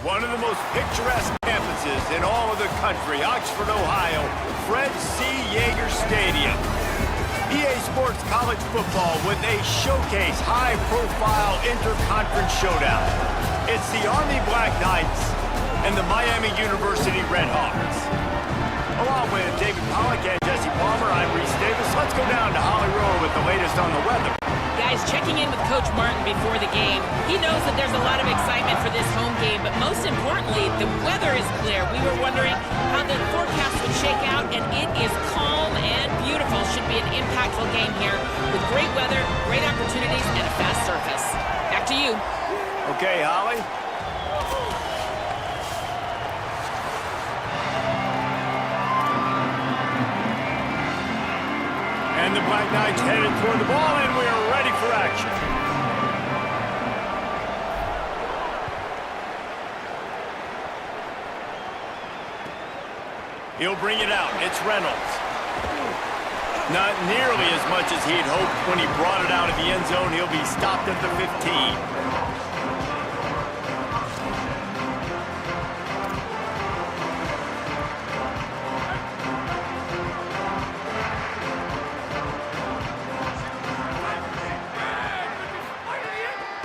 One of the most picturesque campuses in all of the country, Oxford, Ohio, Fred C. Yeager Stadium. EA Sports College Football with a showcase high-profile interconference showdown. It's the Army Black Knights and the Miami University Red Hawks. Along with David Pollack and Jesse Palmer, I'm Reese Davis. Let's go down to Hollywood with the latest on the weather. Guys, checking in with Coach Martin before the game. He knows that there's a lot of excitement for this home game, but most importantly, the weather is clear. We were wondering how the forecast would shake out, and it is calm and beautiful. Should be an impactful game here with great weather, great opportunities, and a fast surface. Back to you. Okay, Holly. And the Black Knights headed toward the ball, and we are ready for action. He'll bring it out. It's Reynolds. Not nearly as much as he'd hoped when he brought it out of the end zone. He'll be stopped at the 15.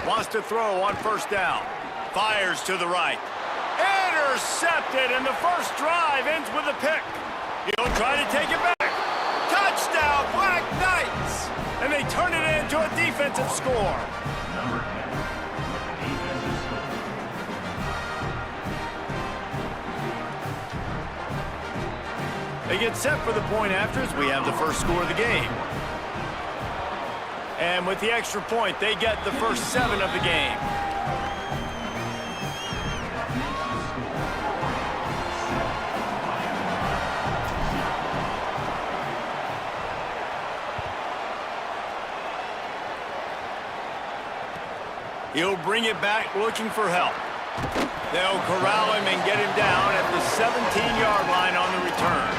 Wants to throw on first down. Fires to the right. Intercepted, and the first drive ends with a pick. He'll try to take it back. Touchdown, Black Knights! And they turn it into a defensive score. They get set for the point after as we have the first score of the game. And with the extra point, they get the first 7 of the game. He'll bring it back looking for help. They'll corral him and get him down at the 17-yard line on the return.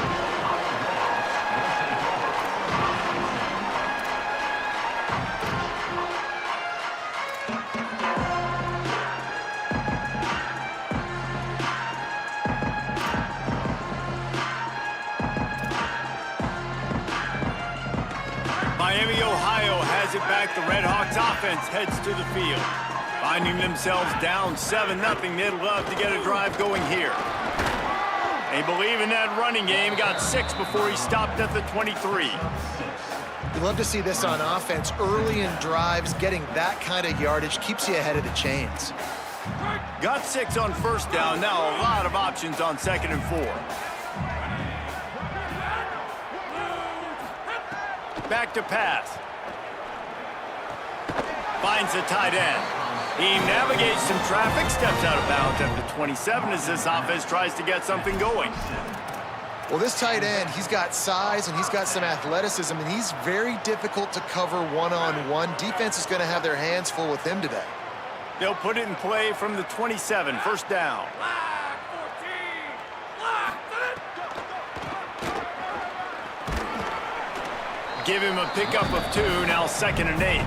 Miami, Ohio has it back. The Red Hawks offense heads to the field. Finding themselves down 7-0, they'd love to get a drive going here. They believe in that running game. Got 6 before he stopped at the 23. You love to see this on offense. Early in drives, getting that kind of yardage keeps you ahead of the chains. Got 6 on first down. Now a lot of options on 2nd and 4. Back to pass. Finds the tight end. He navigates some traffic, steps out of bounds at the 27 as this offense tries to get something going. Well, this tight end, he's got size and he's got some athleticism, and he's very difficult to cover one-on-one. Defense is going to have their hands full with him today. They'll put it in play from the 27, first down. Give him a pickup of 2, now 2nd and 8.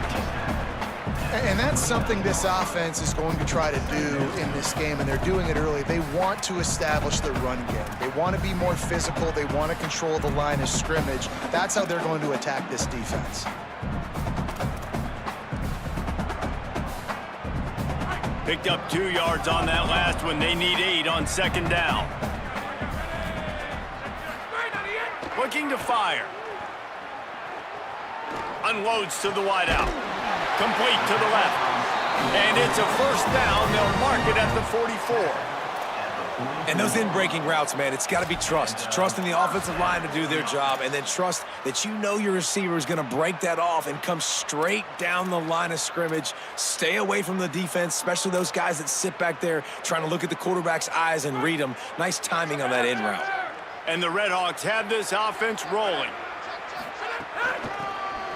And that's something this offense is going to try to do in this game, and they're doing it early. They want to establish the run game. They want to be more physical. They want to control the line of scrimmage. That's how they're going to attack this defense. Picked up 2 yards on that last one. They need 8 on 2nd down. Looking to fire. Unloads to the wideout. Complete to the left. And it's a first down. They'll mark it at the 44. And those in-breaking routes, man, it's got to be trust. Trust in the offensive line to do their job, and then trust that you know your receiver is going to break that off and come straight down the line of scrimmage. Stay away from the defense, especially those guys that sit back there trying to look at the quarterback's eyes and read them. Nice timing on that in route. And the Redhawks have this offense rolling.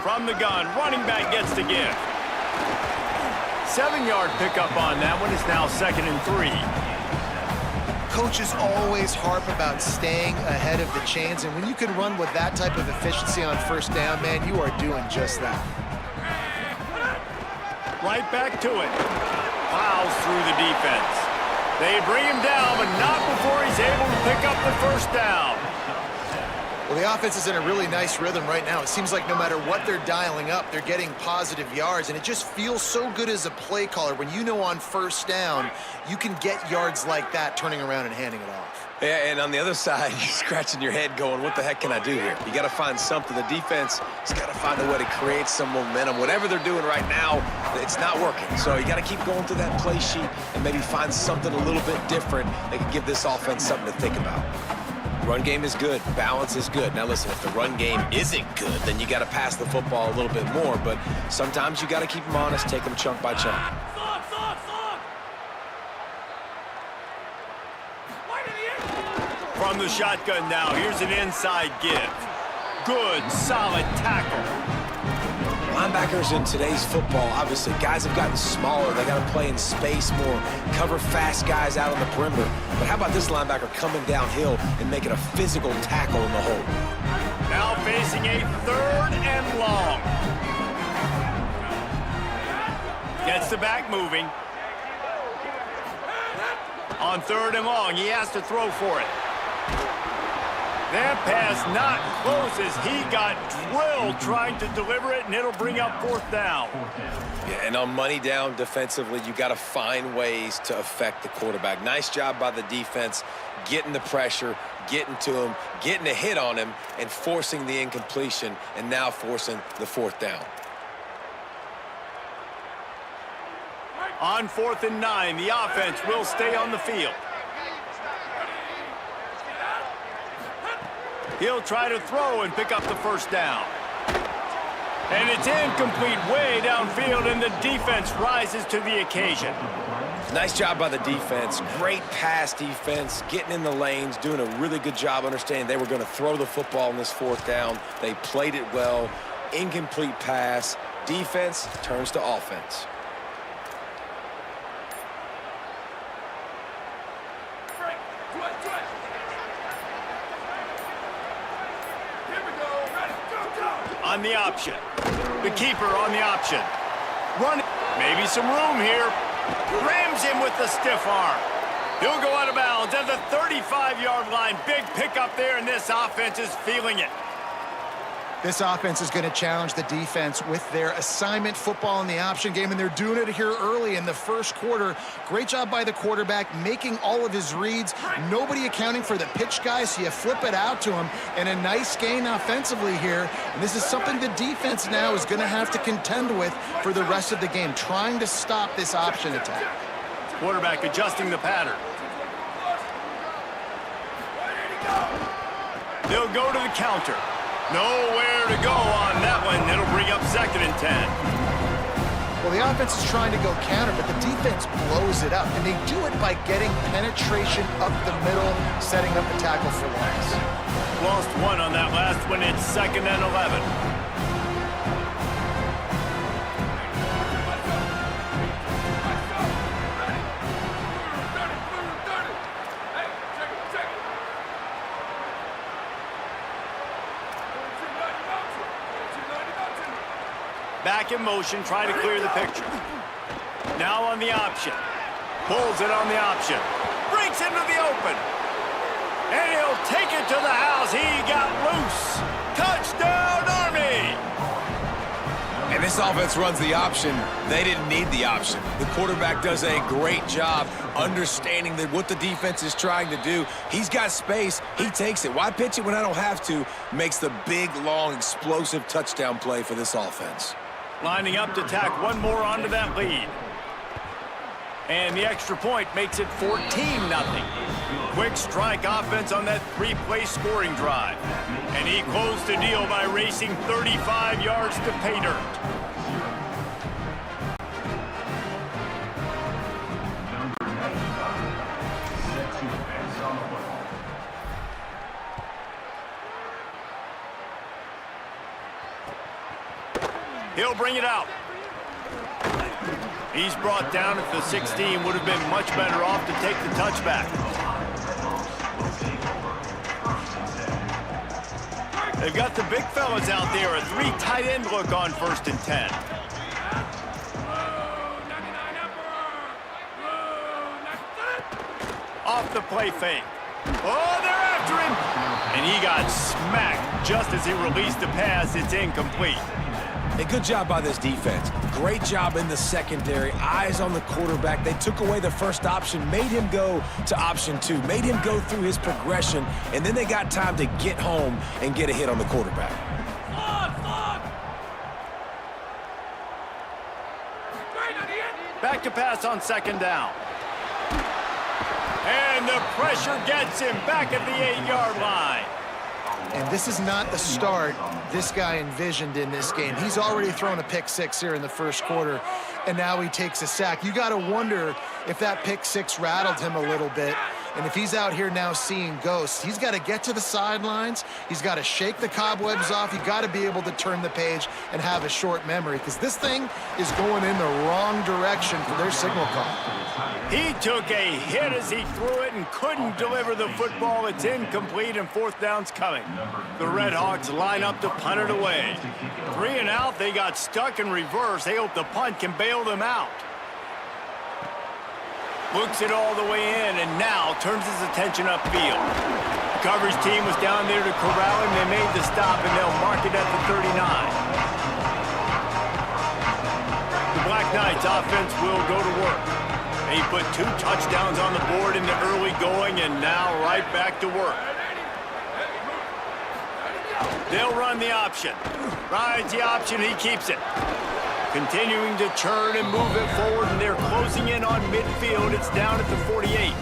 From the gun, running back gets the gift. 7-yard pickup on that one. Is now 2nd and 3. Coaches always harp about staying ahead of the chains, and when you can run with that type of efficiency on first down, man, you are doing just that. Right back to it. Plows through the defense. They bring him down, but not before he's able to pick up the first down. Well, the offense is in a really nice rhythm right now. It seems like no matter what they're dialing up, they're getting positive yards, and it just feels so good as a play caller when you know on first down you can get yards like that turning around and handing it off. Yeah, and on the other side, you're scratching your head going, what the heck can I do here? You got to find something. The defense has got to find a way to create some momentum. Whatever they're doing right now, it's not working. So you got to keep going through that play sheet and maybe find something a little bit different that can give this offense something to think about. Run game is good. Balance is good. Now, listen, if the run game isn't good, then you got to pass the football a little bit more. But sometimes you got to keep them honest, take them chunk by chunk. From the shotgun now, here's an inside give. Good, solid tackle. Linebackers in today's football, obviously, guys have gotten smaller. They got to play in space more, cover fast guys out on the perimeter. But how about this linebacker coming downhill and making a physical tackle in the hole? Now facing a 3rd and long. Gets the back moving. On 3rd and long, he has to throw for it. That pass not close as he got drilled trying to deliver it, and it'll bring up 4th down. Yeah, and on money down defensively, you got to find ways to affect the quarterback. Nice job by the defense, getting the pressure, getting to him, getting a hit on him, and forcing the incompletion, and now forcing the 4th down. On 4th and 9, the offense will stay on the field. He'll try to throw and pick up the 1st down. And it's incomplete way downfield, and the defense rises to the occasion. Nice job by the defense. Great pass defense, getting in the lanes, doing a really good job understanding they were going to throw the football in this 4th down. They played it well. Incomplete pass. Defense turns to offense. On the option. The keeper on the option. Run. Maybe some room here. Rams him with the stiff arm. He'll go out of bounds at the 35-yard line. Big pickup there, and this offense is feeling it. This offense is going to challenge the defense with their assignment football in the option game, and they're doing it here early in the 1st quarter. Great job by the quarterback, making all of his reads. Nobody accounting for the pitch guy, so you flip it out to him, and a nice gain offensively here. And this is something the defense now is going to have to contend with for the rest of the game, trying to stop this option attack. Quarterback adjusting the pattern. They'll go to the counter. Nowhere to go on that one. It'll bring up 2nd and 10. Well, the offense is trying to go counter, but the defense blows it up, and they do it by getting penetration up the middle, setting up a tackle for loss. Lost 1 on that last one. It's 2nd and 11. Back in motion, try to clear the picture. Now on the option. Pulls it on the option. Breaks into the open. And he'll take it to the house. He got loose. Touchdown, Army! And this offense runs the option. They didn't need the option. The quarterback does a great job understanding that what the defense is trying to do. He's got space. He takes it. Why pitch it when I don't have to? Makes the big, long, explosive touchdown play for this offense. Lining up to tack one more onto that lead. And the extra point makes it 14-0. Quick strike offense on that 3-play scoring drive. And he closed the deal by racing 35 yards to pay dirt. He'll bring it out. He's brought down at the 16. Would have been much better off to take the touchback. They've got the big fellas out there. A 3 tight end look on 1st and 10. Off the play fake. Oh, they're after him. And he got smacked just as he released the pass. It's incomplete. And good job by this defense. Great job in the secondary. Eyes on the quarterback. They took away the first option, made him go to option 2, made him go through his progression, and then they got time to get home and get a hit on the quarterback. Back to pass on second down. And the pressure gets him back at the 8-yard line. And this is not the start this guy envisioned in this game. He's already thrown a pick 6 here in the first quarter, and now he takes a sack. You got to wonder if that pick 6 rattled him a little bit. And if he's out here now seeing ghosts, he's got to get to the sidelines. He's got to shake the cobwebs off. He's got to be able to turn the page and have a short memory, because this thing is going in the wrong direction for their signal call. He took a hit as he threw it and couldn't deliver the football. It's incomplete, and fourth down's coming. The Red Hawks line up to punt it away. 3 and out, they got stuck in reverse. They hope the punt can bail them out. Looks it all the way in, and now turns his attention upfield. The coverage team was down there to corral him. They made the stop, and they'll mark it at the 39. The Black Knights offense will go to work. They put 2 touchdowns on the board in the early going, and now right back to work. They'll run the option. Rides the option, he keeps it. Continuing to churn and move it forward, and they're closing in on midfield. It's down at the 48.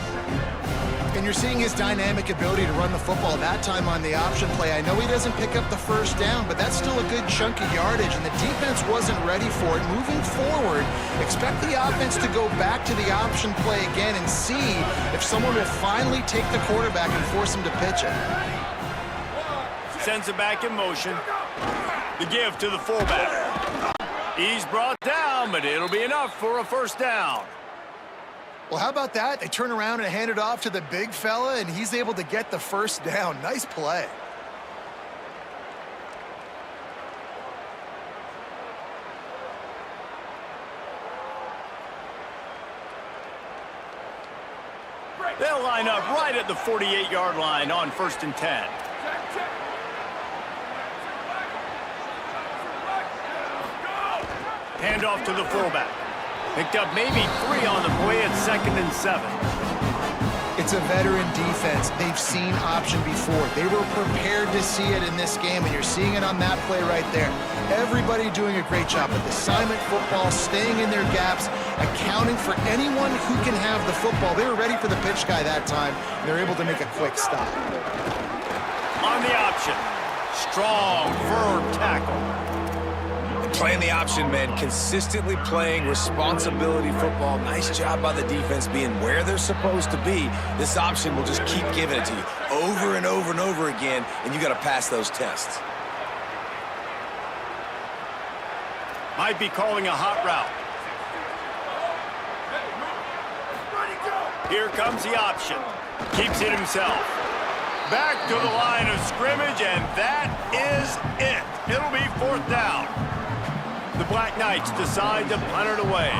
And you're seeing his dynamic ability to run the football that time on the option play. I know he doesn't pick up the first down, but that's still a good chunk of yardage, and the defense wasn't ready for it. Moving forward, expect the offense to go back to the option play again and see if someone will finally take the quarterback and force him to pitch it. Sends it back in motion. The give to the fullback. He's brought down, but it'll be enough for a first down. Well, how about that? They turn around and hand it off to the big fella, and he's able to get the first down. Nice play. They'll line up right at the 48-yard line on 1st and 10. Handoff to the fullback. Picked up maybe 3 on the play at 2nd and 7. It's a veteran defense. They've seen option before. They were prepared to see it in this game, and you're seeing it on that play right there. Everybody doing a great job with assignment football, staying in their gaps, accounting for anyone who can have the football. They were ready for the pitch guy that time, and they're able to make a quick stop. On the option. Strong, firm tackle. Playing the option, man, consistently playing responsibility football. Nice job by the defense being where they're supposed to be. This option will just keep giving it to you over and over and over again, and you got to pass those tests. Might be calling a hot route. Here comes the option. Keeps it himself. Back to the line of scrimmage, and that is it. It'll be 4th down. The Black Knights decide to punt it away.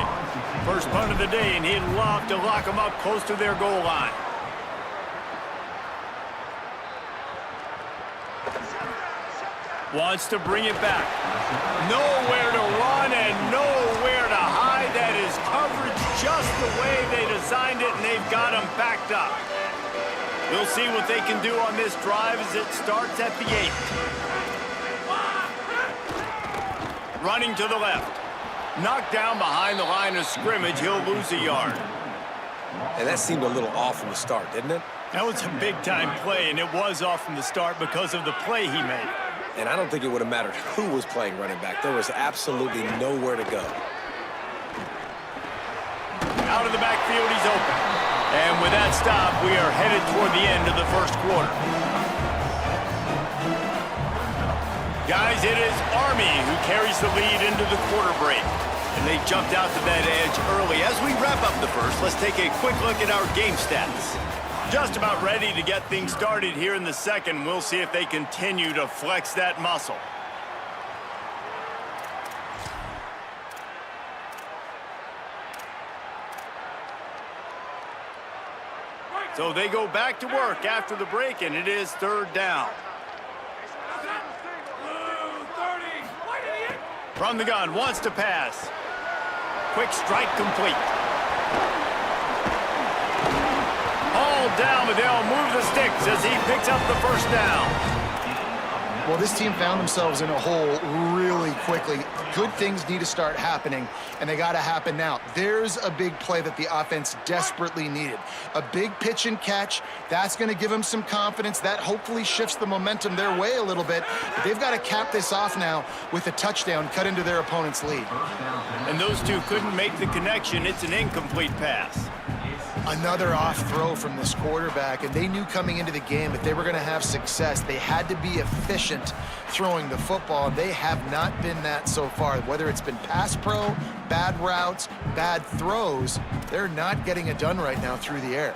First punt of the day, and he'd love to lock them up close to their goal line. Wants to bring it back. Nowhere to run and nowhere to hide. That is coverage just the way they designed it, and they've got him backed up. We'll see what they can do on this drive as it starts at the 8. Running to the left. Knocked down behind the line of scrimmage. He'll lose a yard. And that seemed a little off from the start, didn't it? That was a big-time play, and it was off from the start because of the play he made. And I don't think it would have mattered who was playing running back. There was absolutely nowhere to go. Out of the backfield, he's open. And with that stop, we are headed toward the end of the first quarter. Guys, it is Army who carries the lead into the quarter break. And they jumped out to that edge early. As we wrap up the first, let's take a quick look at our game stats. Just about ready to get things started here in the second. We'll see if they continue to flex that muscle. So they go back to work after the break, and it is 3rd down. From the gun, wants to pass. Quick strike complete. All down, but they'll move the sticks as he picks up the first down. Well, this team found themselves in a hole really quickly. Good things need to start happening, and they got to happen now. There's a big play that the offense desperately needed. A big pitch and catch. That's going to give them some confidence. That hopefully shifts the momentum their way a little bit. But they've got to cap this off now with a touchdown cut into their opponent's lead. And those two couldn't make the connection. It's an incomplete pass. Another off throw from this quarterback, and they knew coming into the game if they were going to have success, they had to be efficient throwing the football, and they have not been that so far. Whether it's been pass pro, bad routes, bad throws, they're not getting it done right now through the air.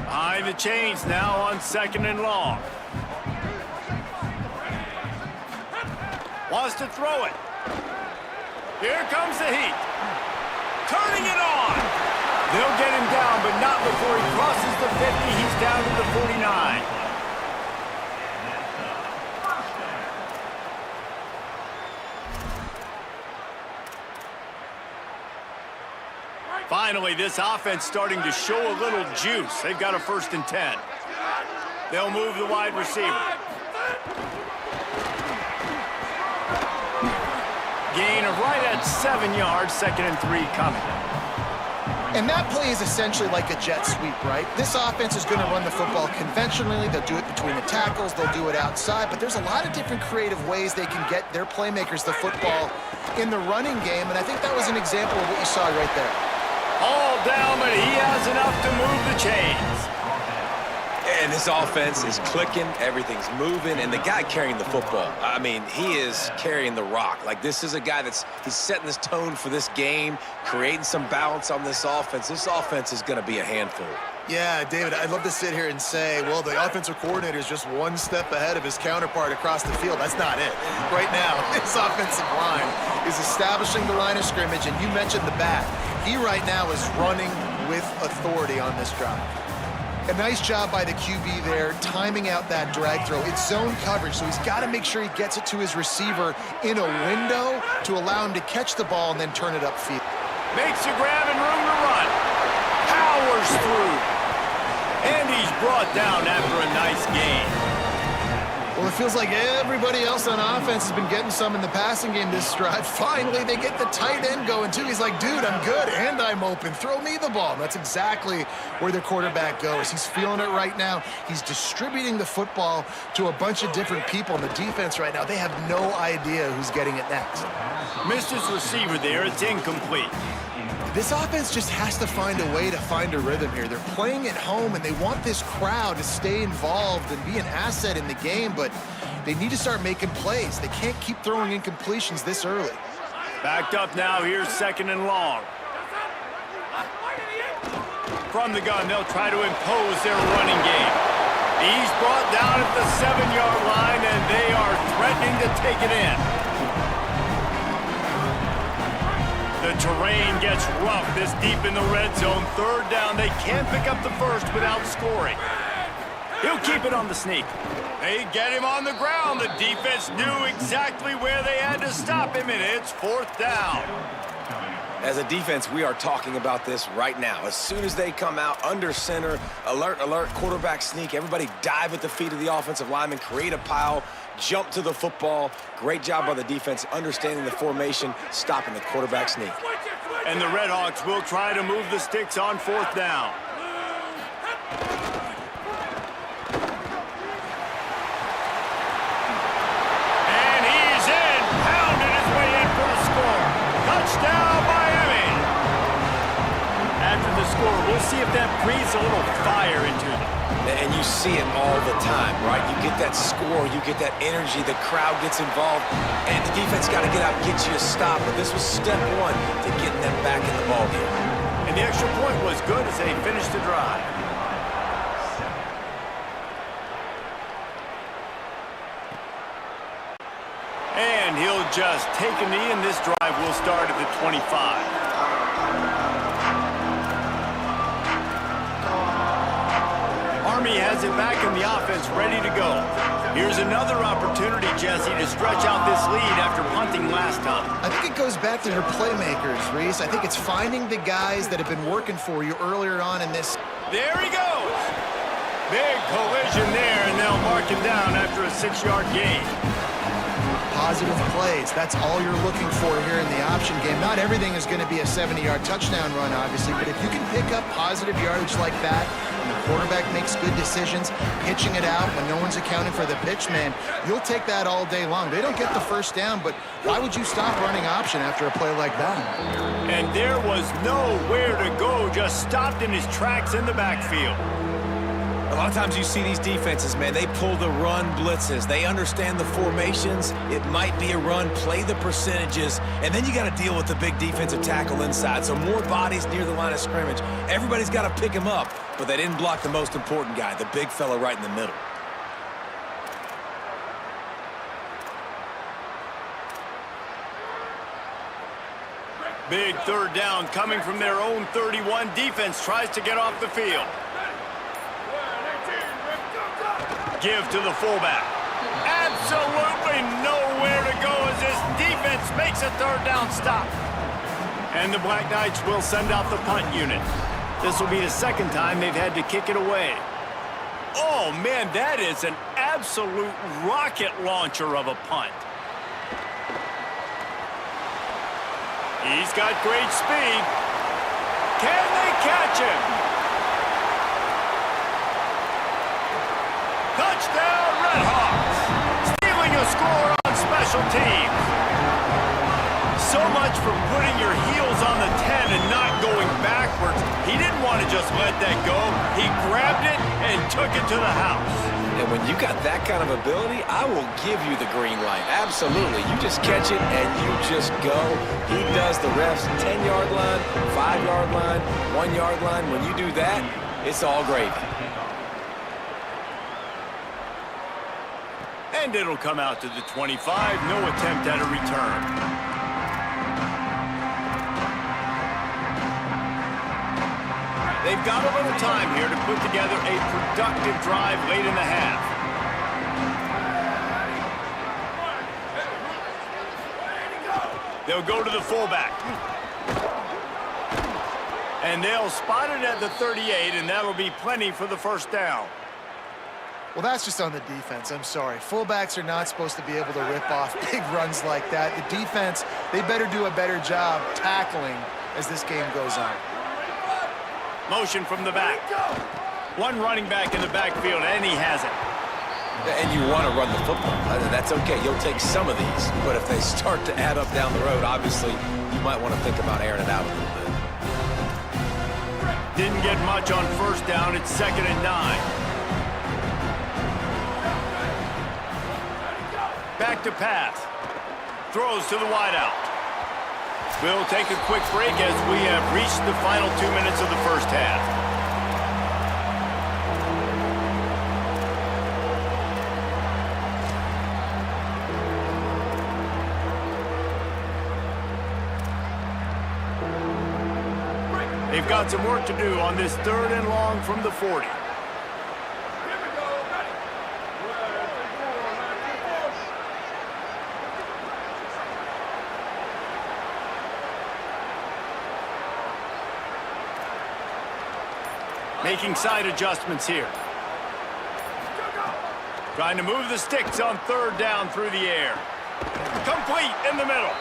Behind the chains now on 2nd and long. Wants to throw it. Here comes the heat. Turning it on. They'll get him down, but not before he crosses the 50. He's down to the 49. Finally, this offense starting to show a little juice. They've got a 1st and 10. They'll move the wide receiver. Gain of right at 7 yards, 2nd and 3 coming. And that play is essentially like a jet sweep, right? This offense is going to run the football conventionally. They'll do it between the tackles. They'll do it outside. But there's a lot of different creative ways they can get their playmakers the football in the running game. And I think that was an example of what you saw right there. All down, but he has enough to move the chains. And this offense is clicking, everything's moving, and the guy carrying the football, I mean, he is carrying the rock. Like, this is a guy he's setting this tone for this game, creating some balance on this offense. This offense is going to be a handful. Yeah, David, I'd love to sit here and say, well, the offensive coordinator is just one step ahead of his counterpart across the field. That's not it. Right now, his offensive line is establishing the line of scrimmage, and you mentioned the back. He right now is running with authority on this drive. A nice job by the QB there, timing out that drag throw. It's zone coverage, so he's got to make sure he gets it to his receiver in a window to allow him to catch the ball and then turn it upfield. Makes a grab and room to run. Powers through. And he's brought down after a nice gain. Well, it feels like everybody else on offense has been getting some in the passing game this drive. Finally, they get the tight end going, too. He's like, dude, I'm good, and I'm open. Throw me the ball. That's exactly where their quarterback goes. He's feeling it right now. He's distributing the football to a bunch of different people. And the defense right now, they have no idea who's getting it next. Missed his receiver there. It's incomplete. This offense just has to find a way to find a rhythm here. They're playing at home, and they want this crowd to stay involved and be an asset in the game, but they need to start making plays. They can't keep throwing incompletions this early. Backed up now. Here's 2nd and long. From the gun, they'll try to impose their running game. He's brought down at the 7-yard line, and they are threatening to take it in. The terrain gets rough this deep in the red zone. 3rd down. They can't pick up the first without scoring. He'll keep it on the sneak. They get him on the ground. The defense knew exactly where they had to stop him, and it's 4th down. As a defense, we are talking about this right now. As soon as they come out under center, alert, alert, quarterback sneak, everybody dive at the feet of the offensive lineman, create a pile, jump to the football. Great job by the defense, understanding the formation, stopping the quarterback sneak. And the Redhawks will try to move the sticks on 4th down. And he's in, pounding his way in for the score. Touchdown, Miami. After the score, we'll see if that breathes a little fire into them. And you see it all the time, right? You get that score, you get that energy, the crowd gets involved, and the defense got to get out and get you a stop. But this was step one to getting them back in the ballgame. And the extra point was good as they finished the drive. And he'll just take a knee, and this drive will start at the 25. Army has it back in the offense, ready to go. Here's another opportunity. Jesse, to stretch out this lead after punting last time? I think it goes back to their playmakers, Reese. I think it's finding the guys that have been working for you earlier on in this. There he goes. Big collision there, and they'll mark him down after a 6-yard gain. Positive plays. That's all you're looking for here in the option game. Not everything is going to be a 70-yard touchdown run, obviously, but if you can pick up positive yardage like that, and the quarterback makes good decisions, pitching it out when no one's accounting for the pitch man, you'll take that all day long. They don't get the first down, but why would you stop running option after a play like that? And there was nowhere to go, just stopped in his tracks in the backfield. A lot of times you see these defenses, man, they pull the run blitzes. They understand the formations. It might be a run, play the percentages, and then you got to deal with the big defensive tackle inside. So more bodies near the line of scrimmage. Everybody's got to pick him up, but they didn't block the most important guy, the big fella right in the middle. Big third down coming from their own 31. Defense tries to get off the field. Give to the fullback. Absolutely nowhere to go as this defense makes a third down stop. And the Black Knights will send out the punt unit. This will be the second time they've had to kick it away. Oh, man, that is an absolute rocket launcher of a punt. He's got great speed. Can they catch him? Touchdown, Redhawks! Stealing a score on special teams. So much for putting your heels on the 10 and not going backwards. He didn't want to just let that go. He grabbed it and took it to the house. And when you got that kind of ability, I will give you the green light. Absolutely. You just catch it and you just go. He does the refs 10-yard line, 5-yard line, 1-yard line. When you do that, it's all gravy. And it'll come out to the 25. No attempt at a return. They've got a little time here to put together a productive drive late in the half. They'll go to the fullback. And they'll spot it at the 38, and that'll be plenty for the first down. Well, that's just on the defense. I'm sorry. Fullbacks are not supposed to be able to rip off big runs like that. The defense, they better do a better job tackling as this game goes on. Motion from the back. One running back in the backfield, and he has it. And you want to run the football. That's okay. You'll take some of these. But if they start to add up down the road, obviously, you might want to think about airing it out a little bit. Didn't get much on first down. It's 2nd and 9. Back to pass. Throws to the wideout. We'll take a quick break as we have reached the final 2 minutes of the first half. They've got some work to do on this 3rd and long from the 40. Making side adjustments here. Trying to move the sticks on 3rd down through the air. Complete in the middle.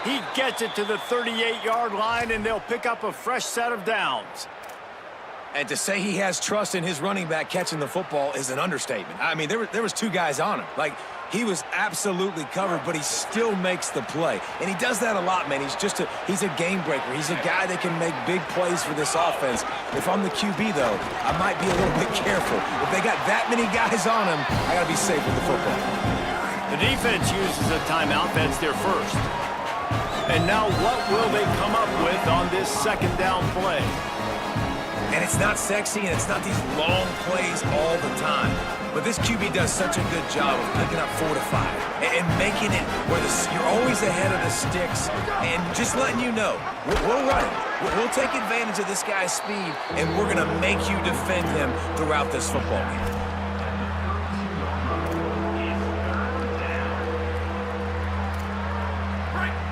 He gets it to the 38-yard line, and they'll pick up a fresh set of downs. And to say he has trust in his running back catching the football is an understatement. I mean, there was 2 guys on him. Like, he was absolutely covered, but he still makes the play. And he does that a lot, man. He's a game breaker. He's a guy that can make big plays for this offense. If I'm the QB, though, I might be a little bit careful. If they got that many guys on him, I got to be safe with the football. The defense uses a timeout. That's their first. And now what will they come up with on this 2nd down play? And it's not sexy, and it's not these long plays all the time. But this QB does such a good job of picking up 4 to 5 and making it where you're always ahead of the sticks and just letting you know, we'll run it. We'll take advantage of this guy's speed, and we're going to make you defend him throughout this football game.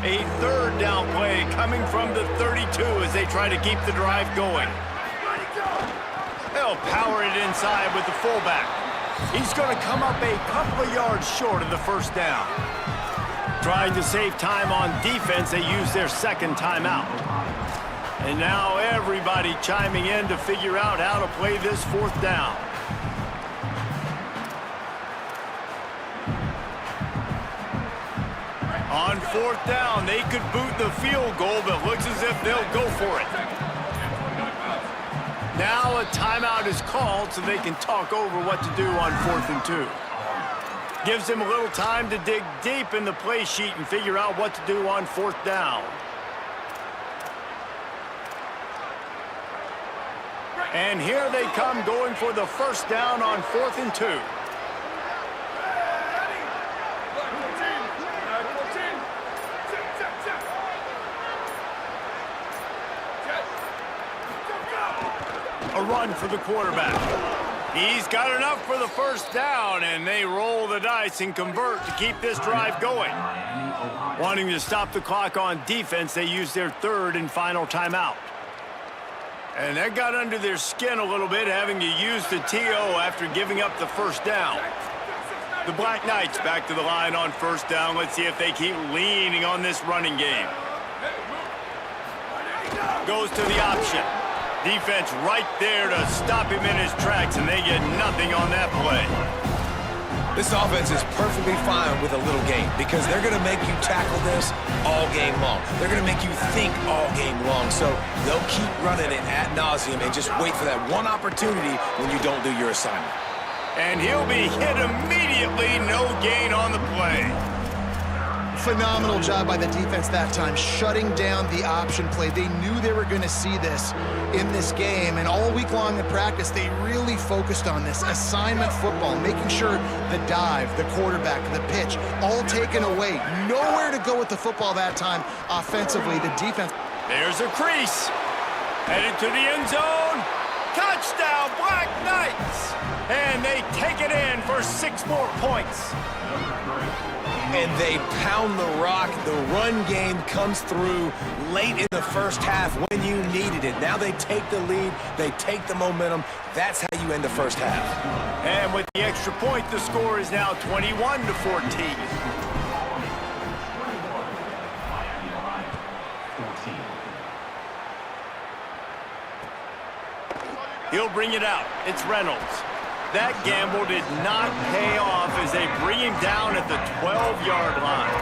A third down play coming from the 32 as they try to keep the drive going. They'll power it inside with the fullback. He's going to come up a couple of yards short of the first down. Trying to save time on defense, they use their second timeout. And now everybody chiming in to figure out how to play this fourth down. On fourth down, they could boot the field goal, but looks as if they'll go for it. Now a timeout is called so they can talk over what to do on 4th and 2. Gives them a little time to dig deep in the play sheet and figure out what to do on 4th down. And here they come going for the first down on 4th and 2. A run for the quarterback. He's got enough for the first down, and they roll the dice and convert to keep this drive going. Wanting to stop the clock on defense, they use their third and final timeout. And that got under their skin a little bit, having to use the TO after giving up the first down. The Black Knights back to the line on first down. Let's see if they keep leaning on this running game. Goes to the option. Defense right there to stop him in his tracks, and they get nothing on that play. This offense is perfectly fine with a little game because they're going to make you tackle this all game long. They're going to make you think all game long. So they'll keep running it ad nauseum and just wait for that one opportunity when you don't do your assignment. And he'll be hit immediately. No gain on the play. Phenomenal job by the defense that time, shutting down the option play. They knew they were going to see this in this game, and all week long in practice, they really focused on this assignment football, making sure the dive, the quarterback, the pitch, all taken away. Nowhere to go with the football that time offensively. The defense. There's a crease. Headed to the end zone. Touchdown, Black Knights! And they take it in for 6 more points. And they pound the rock. The run game comes through late in the first half when you needed it. Now they take the lead. They take the momentum. That's how you end the first half. And with the extra point, the score is now 21-14. He'll bring it out. It's Reynolds. That gamble did not pay off as they bring him down at the 12-yard line.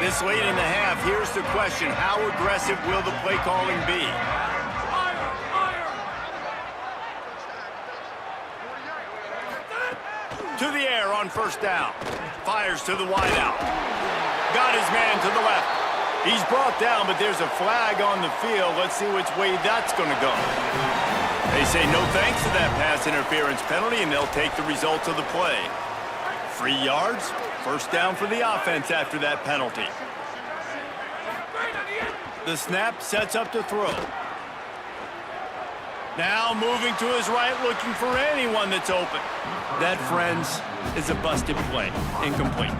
This late in the half, here's the question. How aggressive will the play calling be? To the air on first down. Fires to the wideout. Got his man to the left. He's brought down, but there's a flag on the field. Let's see which way that's going to go. They say no thanks to that pass interference penalty, and they'll take the results of the play. 3 yards, first down for the offense after that penalty. The snap sets up to throw. Now moving to his right, looking for anyone that's open. That, friends, is a busted play. Incomplete.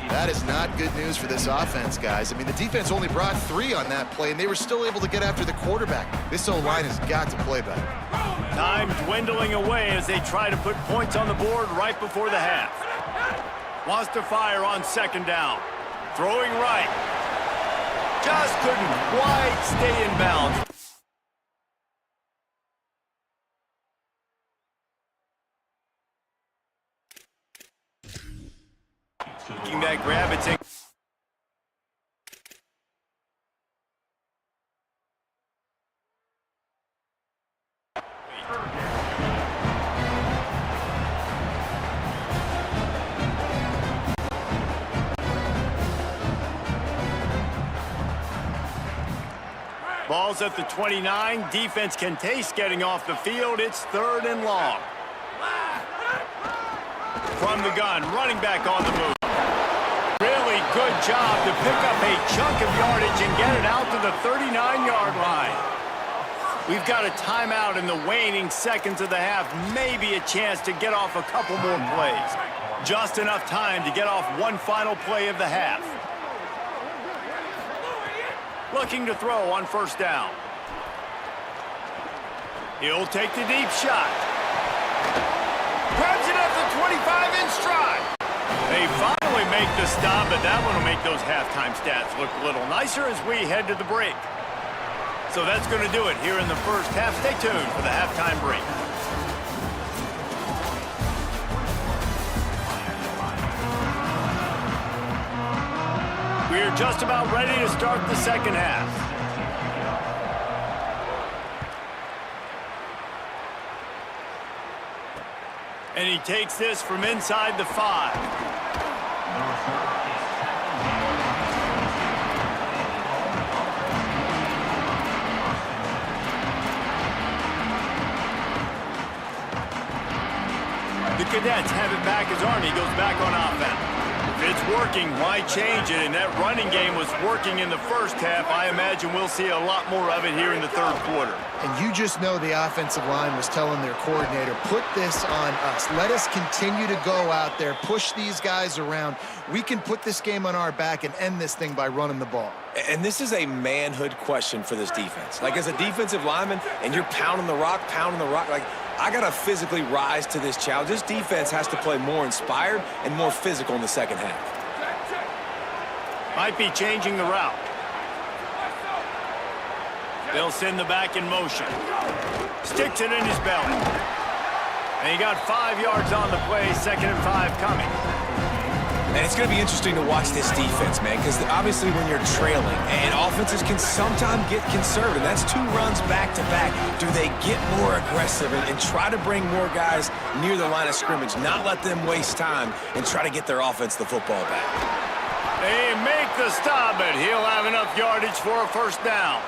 That is not good news for this offense, guys. I mean, the defense only brought 3 on that play, and they were still able to get after the quarterback. This O-line has got to play better. Time dwindling away as they try to put points on the board right before the half. Wants to fire on second down. Throwing right. Just couldn't quite stay in bounds. Making that grab, it's in. Ball's at the 29. Defense can taste getting off the field. It's 3rd and long. From the gun, running back on the move. Really good job to pick up a chunk of yardage and get it out to the 39-yard line. We've got a timeout in the waning seconds of the half. Maybe a chance to get off a couple more plays. Just enough time to get off one final play of the half. Looking to throw on first down. He'll take the deep shot. Grabs it at the 25 in stride. They finally make the stop, but that one will make those halftime stats look a little nicer as we head to the break. So that's going to do it here in the first half. Stay tuned for the halftime break. We're just about ready to start the second half. And he takes this from inside the 5. The Cadets have it back as Army goes back on offense. If it's working, why change it? And that running game was working in the first half. I imagine we'll see a lot more of it here in the third quarter. And you just know the offensive line was telling their coordinator, put this on us. Let us continue to go out there, push these guys around. We can put this game on our back and end this thing by running the ball. And this is a manhood question for this defense. Like, as a defensive lineman, and you're pounding the rock, like, I got to physically rise to this challenge. This defense has to play more inspired and more physical in the second half. Might be changing the route. They'll send the back in motion. Sticks it in his belly. And he got 5 yards on the play, 2nd and 5 coming. And it's going to be interesting to watch this defense, man, because obviously when you're trailing, and offenses can sometimes get conservative. That's 2 runs back-to-back. Do they get more aggressive and try to bring more guys near the line of scrimmage, not let them waste time, and try to get their offense the football back? They make the stop, but he'll have enough yardage for a first down.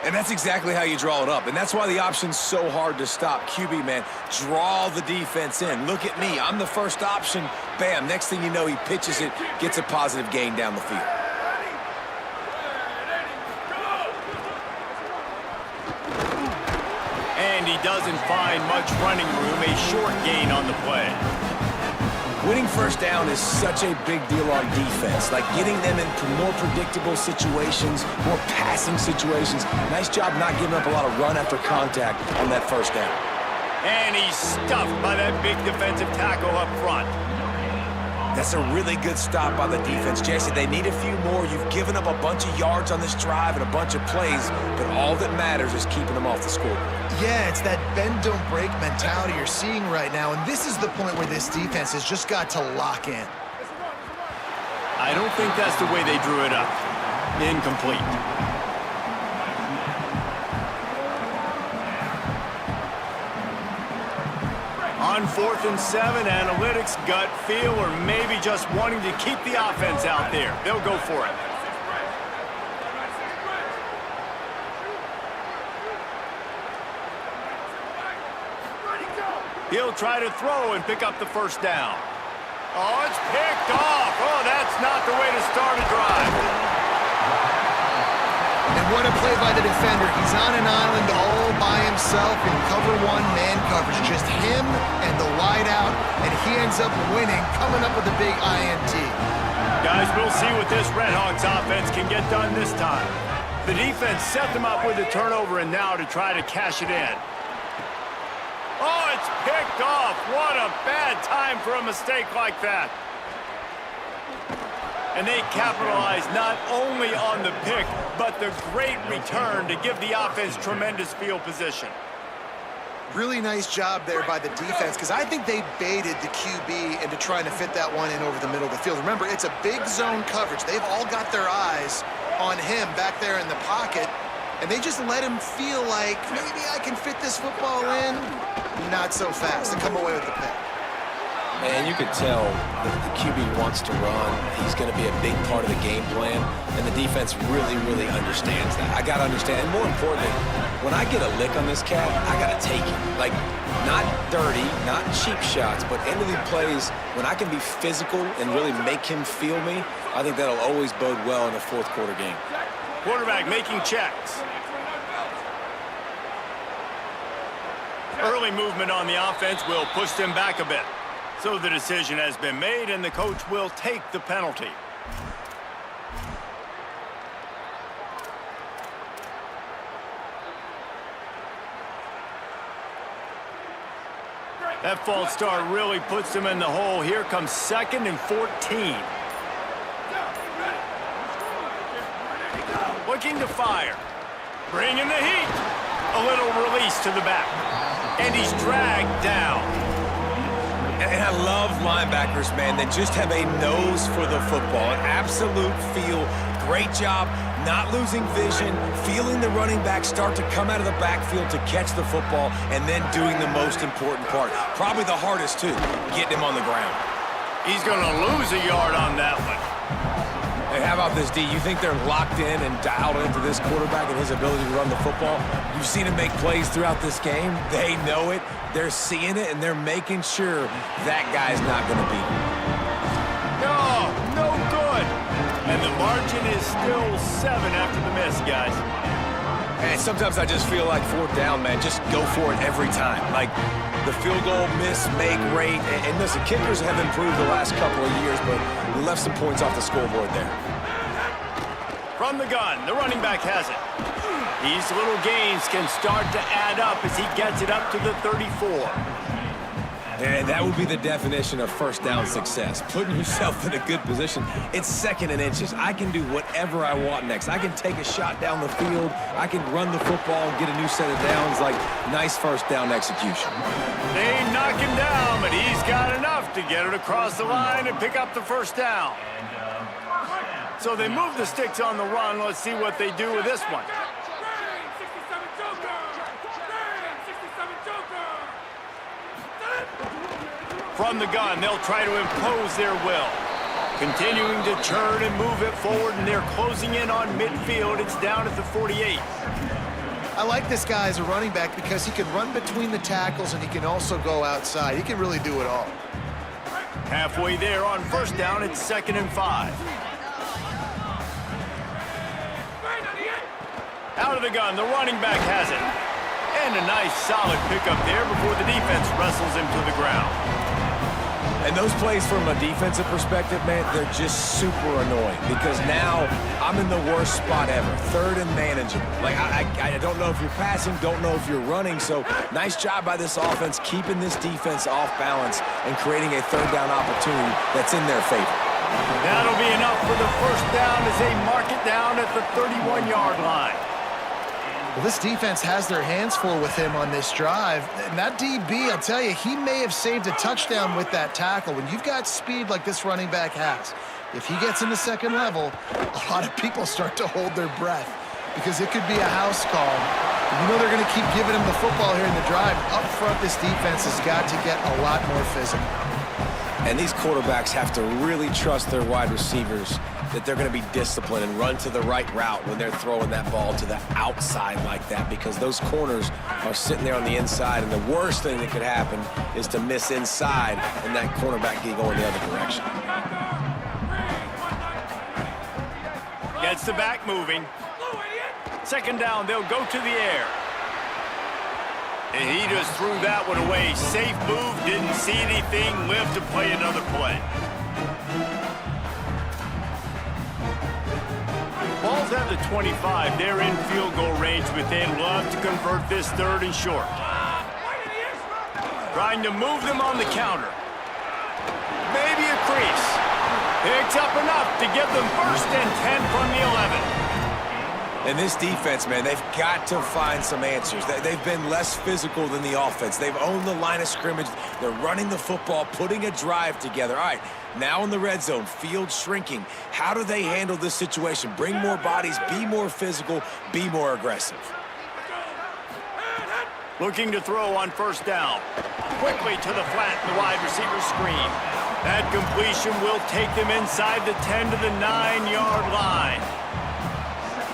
And that's exactly how you draw it up. And that's why the option's so hard to stop. QB, man, draw the defense in. Look at me. I'm the first option. Bam. Next thing you know, he pitches it, gets a positive gain down the field. And he doesn't find much running room. A short gain on the play. Winning first down is such a big deal on defense, like getting them into more predictable situations, more passing situations. Nice job not giving up a lot of run after contact on that first down. And he's stuffed by that big defensive tackle up front. That's a really good stop by the defense, Jesse. They need a few more. You've given up a bunch of yards on this drive and a bunch of plays, but all that matters is keeping them off the scoreboard. Yeah, it's that bend, don't break mentality you're seeing right now, and this is the point where this defense has just got to lock in. I don't think that's the way they drew it up. Incomplete. On 4th and 7, analytics, gut feel, or maybe just wanting to keep the offense out there. They'll go for it. He'll try to throw and pick up the first down. Oh, it's picked off. Oh, that's not the way to start a drive. And what a play by the defender. He's on an island all by himself in cover 1 man coverage. Just him and the wide out, and he ends up winning, coming up with a big INT. Guys, we'll see what this Redhawks offense can get done this time. The defense set them up with a turnover, and now to try to cash it in. Oh, it's picked off. What a bad time for a mistake like that. And they capitalize not only on the pick, but the great return to give the offense tremendous field position. Really nice job there by the defense, because I think they baited the QB into trying to fit that one in over the middle of the field. Remember, it's a big zone coverage. They've all got their eyes on him back there in the pocket, and they just let him feel like, maybe I can fit this football in. Not so fast, and come away with the pick. And you could tell that the QB wants to run. He's going to be a big part of the game plan, and the defense really, really understands that. I got to understand, and more importantly, when I get a lick on this cat, I got to take it. Like, not dirty, not cheap shots, but end of the plays, when I can be physical and really make him feel me, I think that'll always bode well in a fourth quarter game. Quarterback making checks. Early movement on the offense will push them back a bit. So the decision has been made, and the coach will take the penalty. That false start really puts them in the hole. Here comes 2nd and 14. Looking to fire. Bringing the heat. A little release to the back. And he's dragged down. And I love linebackers, man, that just have a nose for the football, an absolute feel. Great job not losing vision, feeling the running back start to come out of the backfield to catch the football, and then doing the most important part. Probably the hardest, too, getting him on the ground. He's going to lose a yard on that one. Hey, how about this, D? You think they're locked in and dialed into this quarterback and his ability to run the football? You've seen him make plays throughout this game. They know it. They're seeing it, and they're making sure that guy's not going to beat him. No good. And the margin is still 7 after the miss, guys. And sometimes I just feel like 4th down, man, just go for it every time. Like the field goal miss-make rate. And listen, kickers have improved the last couple of years, but we left some points off the scoreboard there. From the gun, the running back has it. These little gains can start to add up as he gets it up to the 34. And that would be the definition of 1st down success. Putting yourself in a good position. It's 2nd and inches. I can do whatever I want next. I can take a shot down the field. I can run the football and get a new set of downs. Like, nice 1st down execution. They knock him down, but he's got enough to get it across the line and pick up the 1st down. So they move the sticks on the run. Let's see what they do with this one. From the gun, they'll try to impose their will. Continuing to turn and move it forward, and they're closing in on midfield. It's down at the 48. I like this guy as a running back because he can run between the tackles and he can also go outside. He can really do it all. Halfway there on 1st down, it's 2nd and 5. Out of the gun, the running back has it. And a nice solid pickup there before the defense wrestles him to the ground. And those plays from a defensive perspective, man, they're just super annoying because now I'm in the worst spot ever, 3rd and manageable. Like, I don't know if you're passing, don't know if you're running, so nice job by this offense keeping this defense off balance and creating a 3rd down opportunity that's in their favor. That'll be enough for the 1st down as they mark it down at the 31-yard line. Well, this defense has their hands full with him on this drive. And that DB, I'll tell you, he may have saved a touchdown with that tackle. When you've got speed like this running back has, if he gets in the 2nd level, a lot of people start to hold their breath because it could be a house call. And you know they're going to keep giving him the football here in the drive. Up front, this defense has got to get a lot more physical. And these quarterbacks have to really trust their wide receivers that they're going to be disciplined and run to the right route when they're throwing that ball to the outside like that because those corners are sitting there on the inside, and the worst thing that could happen is to miss inside and that cornerback get going the other direction. Gets the back moving. 2nd down, they'll go to the air. And he just threw that one away. Safe move, didn't see anything, lived to play another play. Ball's at the 25. They're in field goal range, but they'd love to convert this 3rd and short. Trying to move them on the counter. Maybe a crease. Picks up enough to give them 1st and 10 from the 11. And this defense, man, they've got to find some answers. They've been less physical than the offense. They've owned the line of scrimmage. They're running the football, putting a drive together. All right, now in the red zone, field shrinking. How do they handle this situation? Bring more bodies, be more physical, be more aggressive. Looking to throw on 1st down. Quickly to the flat, the wide receiver screen. That completion will take them inside the 10 to the 9-yard line.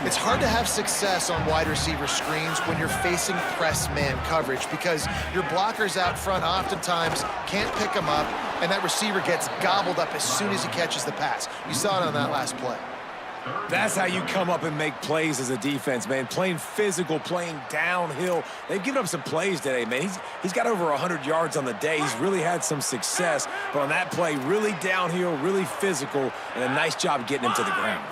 It's hard to have success on wide receiver screens when you're facing press man coverage because your blockers out front oftentimes can't pick them up, and that receiver gets gobbled up as soon as he catches the pass. You saw it on that last play. That's how you come up and make plays as a defense, man. Playing physical, playing downhill. They've given up some plays today, man. He's got over 100 yards on the day. He's really had some success. But on that play, really downhill, really physical, and a nice job getting him to the ground.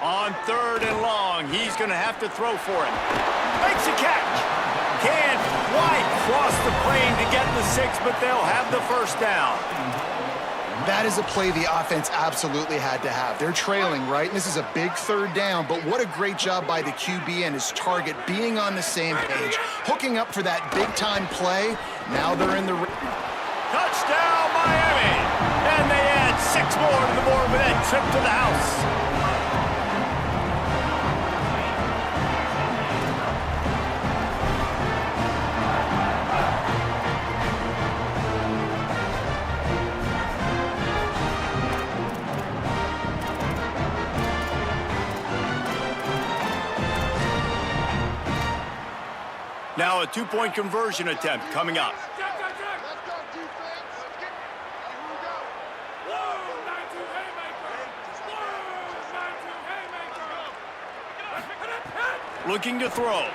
On 3rd and long, he's going to have to throw for it. Makes a catch. Can't quite cross the plane to get the 6, but they'll have the first down. That is a play the offense absolutely had to have. They're trailing, right? And this is a big 3rd down, but what a great job by the QB and his target being on the same page, hooking up for that big-time play. Now they're in the... Touchdown, Miami! And they add 6 more to the board with that trip to the house. Now a 2-point conversion attempt coming up. Looking to throw.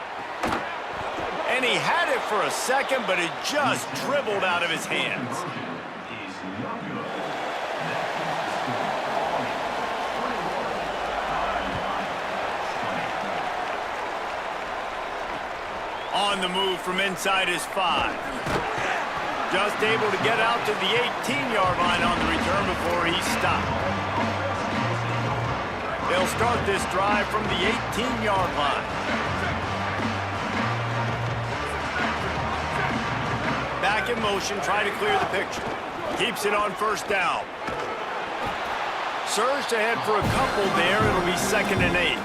And he had it for a second, but it just dribbled out of his hands. On the move from inside his 5. Just able to get out to the 18-yard line on the return before he stopped. They'll start this drive from the 18-yard line. Back in motion, trying to clear the picture. Keeps it on 1st down. Surged ahead for a couple there. It'll be 2nd and 8.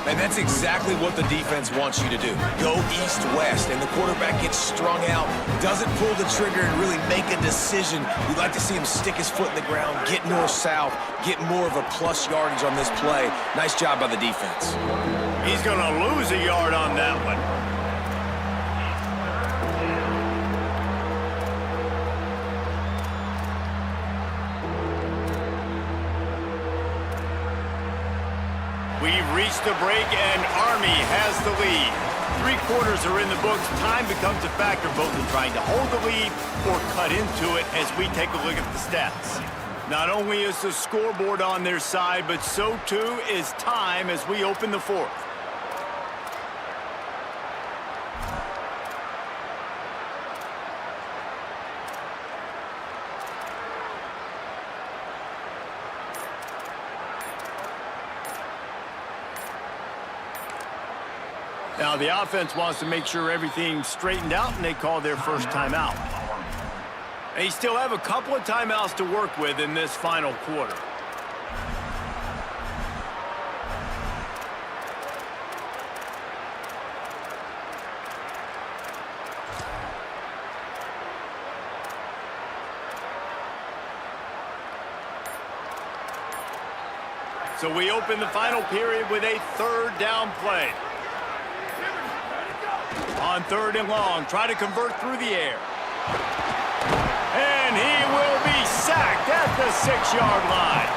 And that's exactly what the defense wants you to do. Go east-west, and the quarterback gets strung out, doesn't pull the trigger and really make a decision. We'd like to see him stick his foot in the ground, get north-south, get more of a plus yardage on this play. Nice job by the defense. He's going to lose a yard on that one. We've reached the break, and Army has the lead. 3 quarters are in the books. Time becomes a factor both in trying to hold the lead or cut into it as we take a look at the stats. Not only is the scoreboard on their side, but so too is time as we open the 4th. Now, the offense wants to make sure everything's straightened out, and they call their first timeout. They still have a couple of timeouts to work with in this final quarter. So we open the final period with a 3rd down play. On 3rd and long, try to convert through the air. And he will be sacked at the 6-yard line.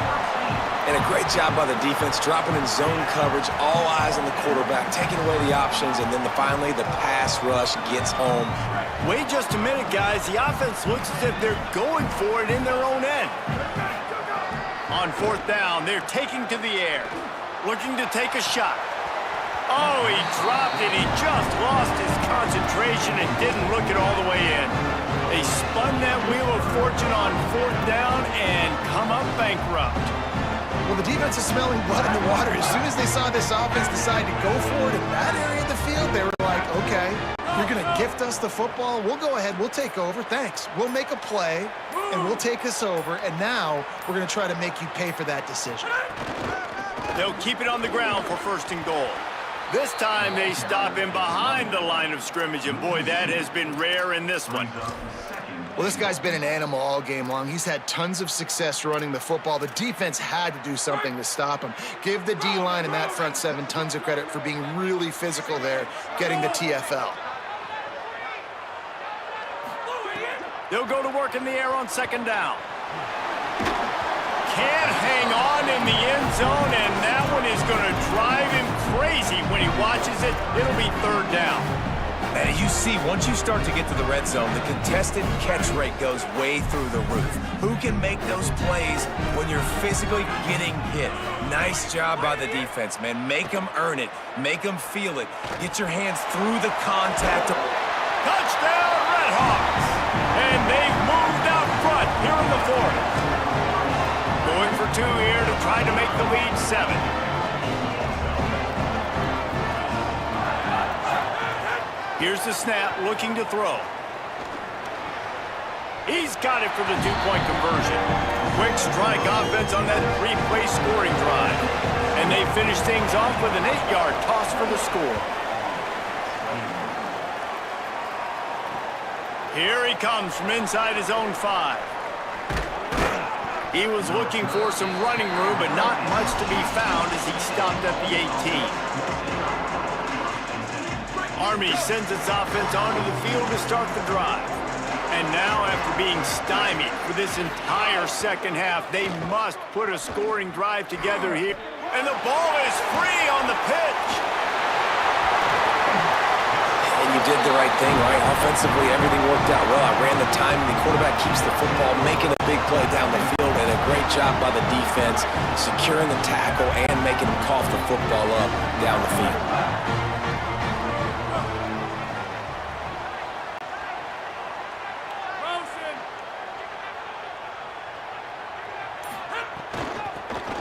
And a great job by the defense, dropping in zone coverage, all eyes on the quarterback, taking away the options, and then finally the pass rush gets home. Wait just a minute, guys. The offense looks as if they're going for it in their own end. On 4th down, they're taking to the air, looking to take a shot. Oh, he dropped it. He just lost his concentration and didn't look it all the way in. They spun that wheel of fortune on 4th down and come up bankrupt. Well, the defense is smelling blood in the water. As soon as they saw this offense decide to go for it in that area of the field, they were like, okay, you're going to gift us the football. We'll go ahead. We'll take over. Thanks. We'll make a play, and we'll take us over. And now we're going to try to make you pay for that decision. They'll keep it on the ground for 1st and goal. This time they stop him behind the line of scrimmage, and boy, that has been rare in this one. Well, this guy's been an animal all game long. He's had tons of success running the football. The defense had to do something to stop him. Give the D-line and that front 7 tons of credit for being really physical there, getting the TFL. They'll go to work in the air on 2nd down. can't hang on in the end zone, and that one is going to drive him crazy when he watches it. It'll be third down. And you see, once you start to get to the red zone, the contested catch rate goes way through the roof. Who can make those plays when you're physically getting hit? Nice job by the defense, man. Make them earn it. Make them feel it. Get your hands through the contact. Touchdown, Redhawks! And they've moved out front here in the fourth. Going for two here to try to make the lead 7. Here's the snap, looking to throw. He's got it for the 2-point conversion. Quick strike offense on that 3-play scoring drive. And they finish things off with an 8-yard toss for the score. Here he comes from inside his own 5. He was looking for some running room, but not much to be found as he stopped at the 18. Army sends its offense onto the field to start the drive. And now, after being stymied for this entire second half, they must put a scoring drive together here. And the ball is free on the pitch. And you did the right thing, right? Offensively, everything worked out well. I ran the time, and the quarterback keeps the football, making a big play down the field, and a great job by the defense, securing the tackle and making him cough the football up down the field.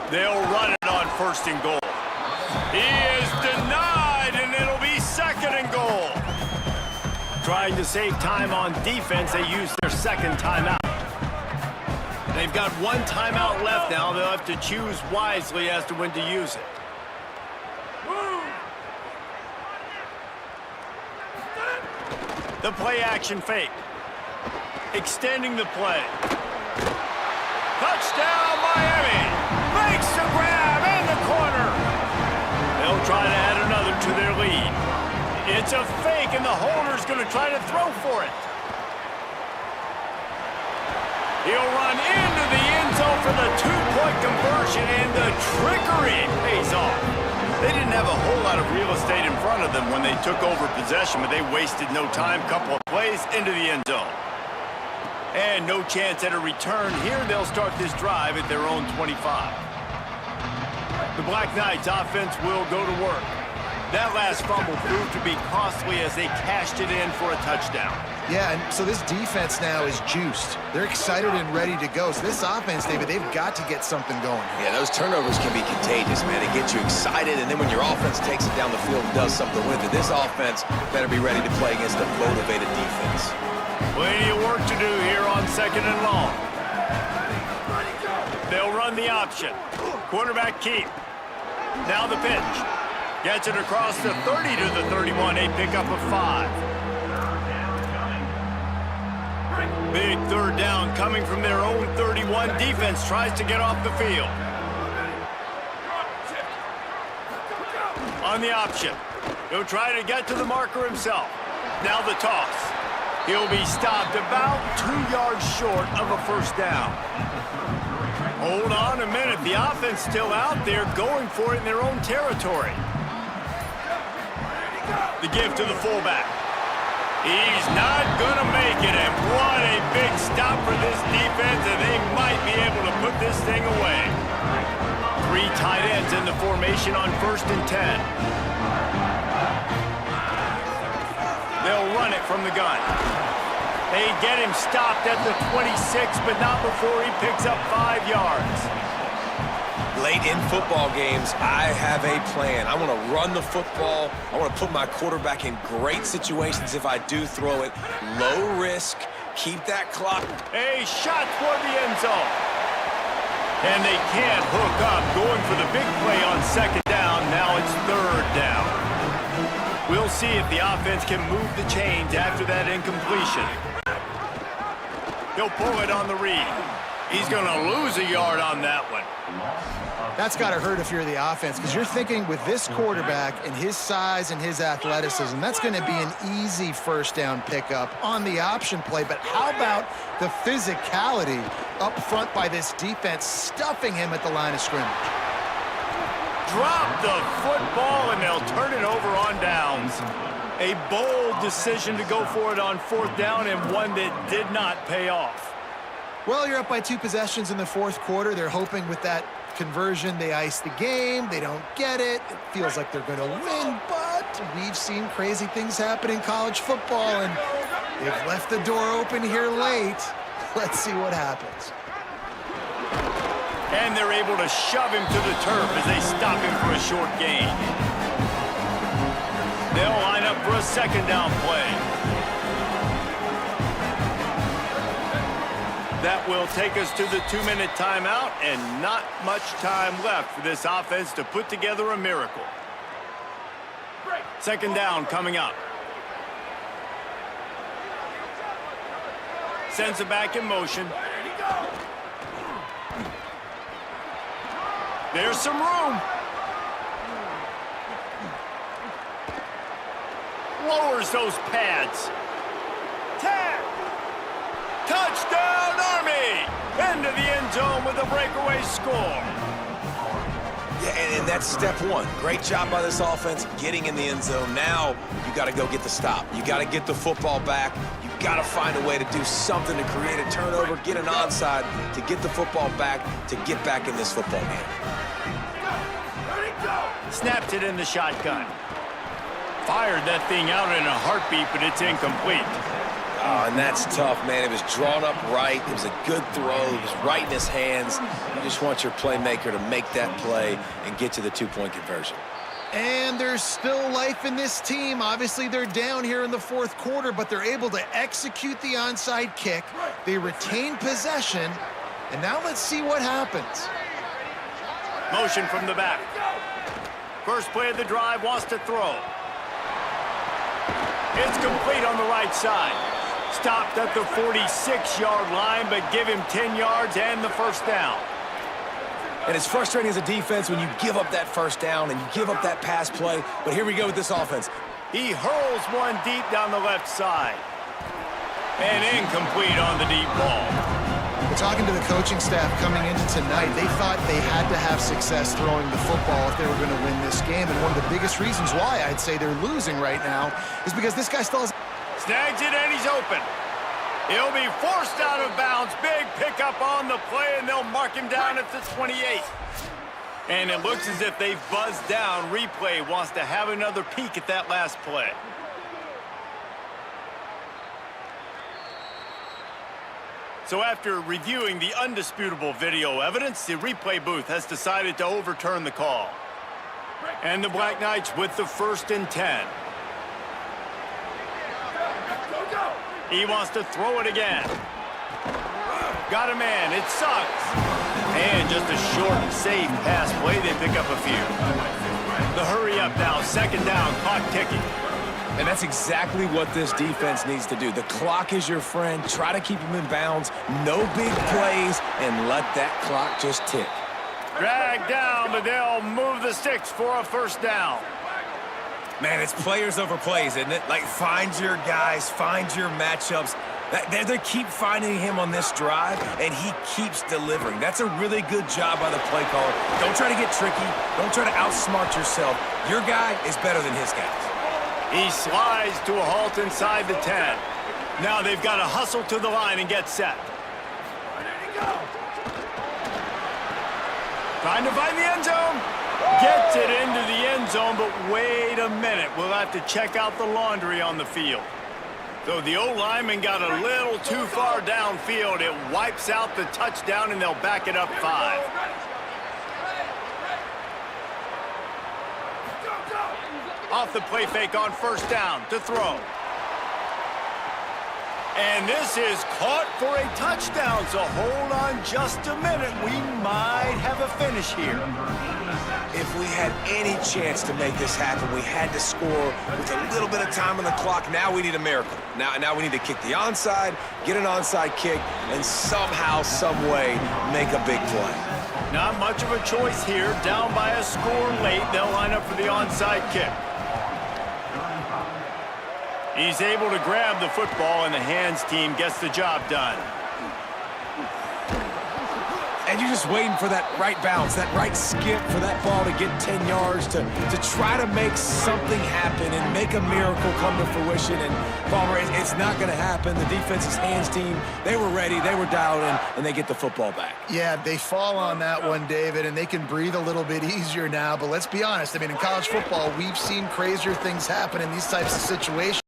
They'll run it on 1st and goal. He is denied, and it'll be 2nd and goal. Trying to save time on defense, they use their 2nd timeout. They've got 1 timeout left now. They'll have to choose wisely as to when to use it. The play action fake. Extending the play. Touchdown, Miami! Makes the grab in the corner. They'll try to add another to their lead. It's a fake, and the holder's going to try to throw for it. He'll run into the end zone for the 2-point conversion, and the trickery pays off. They didn't have a whole lot of real estate in front of them when they took over possession, but they wasted no time. Couple of plays into the end zone. And no chance at a return. Here they'll start this drive at their own 25. The Black Knights offense will go to work. That last fumble proved to be costly as they cashed it in for a touchdown. Yeah, and so this defense now is juiced. They're excited and ready to go. So this offense, David, they've got to get something going. Yeah, those turnovers can be contagious, man. It gets you excited, and then when your offense takes it down the field and does something with it, this offense better be ready to play against a motivated defense. Plenty of work to do here on 2nd and long. They'll run the option. Quarterback keep. Now the pitch. Gets it across the 30 to the 31. A pickup of 5. Big 3rd down coming from their own 31. Defense tries to get off the field. On the option. He'll try to get to the marker himself. Now the toss. He'll be stopped about 2 yards short of a 1st down. Hold on a minute. The offense still out there going for it in their own territory. The give to the fullback. He's not going to make it, and what a big stop for this defense, and they might be able to put this thing away. 3 tight ends in the formation on 1st and 10. They'll run it from the gun. They get him stopped at the 26, but not before he picks up 5 yards. Late in football games, I have a plan. I want to run the football. I want to put my quarterback in great situations if I do throw it. Low risk, keep that clock. A shot toward the end zone. And they can't hook up. Going for the big play on 2nd down. Now it's 3rd down. We'll see if the offense can move the chains after that incompletion. He'll pull it on the read. He's going to lose a yard on that one. That's got to hurt if you're the offense, because you're thinking with this quarterback and his size and his athleticism, that's going to be an easy first down pickup on the option play. But how about the physicality up front by this defense, stuffing him at the line of scrimmage? Drop the football, and they'll turn it over on downs. A bold decision to go for it on fourth down, and one that did not pay off. Well, you're up by 2 possessions in the fourth quarter. They're hoping with that conversion they ice the game. They don't get it. It feels like they're going to win, but we've seen crazy things happen in college football, and they've left the door open here late. Let's see what happens. And they're able to shove him to the turf as they stop him for a short gain. They'll line up for a second down play. That will take us to the 2-minute timeout, and not much time left for this offense to put together a miracle. Second down coming up. Sends it back in motion. There's some room. Lowers those pads. Tag. Touchdown, Army! Into the end zone with a breakaway score. Yeah, and that's step one. Great job by this offense getting in the end zone. Now you got to go get the stop. You got to get the football back. You got to find a way to do something to create a turnover, get an onside, to get the football back, to get back in this football game. Snapped it in the shotgun. Fired that thing out in a heartbeat, but it's incomplete. Oh, and that's tough, man. It was drawn up right. It was a good throw. It was right in his hands. You just want your playmaker to make that play and get to the 2-point conversion. And there's still life in this team. Obviously, they're down here in the fourth quarter, but they're able to execute the onside kick. They retain possession. And now let's see what happens. Motion from the back. First play of the drive, wants to throw. It's complete on the right side. Stopped at the 46-yard line, but give him 10 yards and the first down. And it's frustrating as a defense when you give up that first down and you give up that pass play. But here we go with this offense. He hurls one deep down the left side. And incomplete on the deep ball. We're talking to the coaching staff coming into tonight. They thought they had to have success throwing the football if they were going to win this game. And one of the biggest reasons why I'd say they're losing right now is because this guy still has... Snags it and he's open. He'll be forced out of bounds. Big pickup on the play, and they'll mark him down at the 28. And it looks as if they've buzzed down. Replay wants to have another peek at that last play. So after reviewing the undisputable video evidence, the replay booth has decided to overturn the call. And the Black Knights with the 1st and 10. He wants to throw it again. Got a man, it sucks. And just a short, safe pass play, they pick up a few. The hurry up now, second down, clock ticking. And that's exactly what this defense needs to do. The clock is your friend. Try to keep him in bounds. No big plays, and let that clock just tick. Drag down, but they'll move the sticks for a first down. Man, it's players over plays, isn't it? Like, find your guys, find your matchups. They keep finding him on this drive, and he keeps delivering. That's a really good job by the play caller. Don't try to get tricky. Don't try to outsmart yourself. Your guy is better than his guys. He slides to a halt inside the 10. Now they've got to hustle to the line and get set. Trying to find the end zone. Gets it into the end zone, but wait a minute. We'll have to check out the laundry on the field. So the O-lineman got a little too far downfield. It wipes out the touchdown, and they'll back it up 5. Off the play fake on first down to throw. And this is caught for a touchdown, so hold on just a minute. We might have a finish here. If we had any chance to make this happen, we had to score with a little bit of time on the clock. Now we need a miracle. Now we need to kick the onside, get an onside kick, and somehow, some way, make a big play. Not much of a choice here. Down by a score late, they'll line up for the onside kick. He's able to grab the football, and the hands team gets the job done. And you're just waiting for that right bounce, that right skip for that ball to get 10 yards to try to make something happen and make a miracle come to fruition. And, Palmer, it's not going to happen. The defense's hands team, they were ready, they were dialed in, and they get the football back. Yeah, they fall on that one, David, and they can breathe a little bit easier now. But let's be honest, I mean, in college football, we've seen crazier things happen in these types of situations.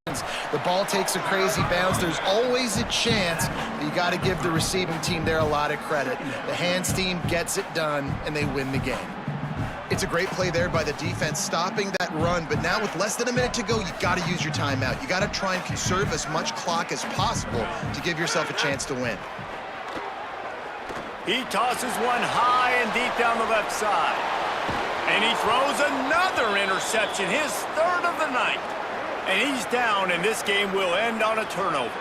The ball takes a crazy bounce. There's always a chance, but you got to give the receiving team there a lot of credit. The hands team gets it done, and they win the game. It's a great play there by the defense, stopping that run, but now with less than a minute to go, you got to use your timeout. You got to try and conserve as much clock as possible to give yourself a chance to win. He tosses one high and deep down the left side. And he throws another interception, his third of the night. And he's down, and this game will end on a turnover.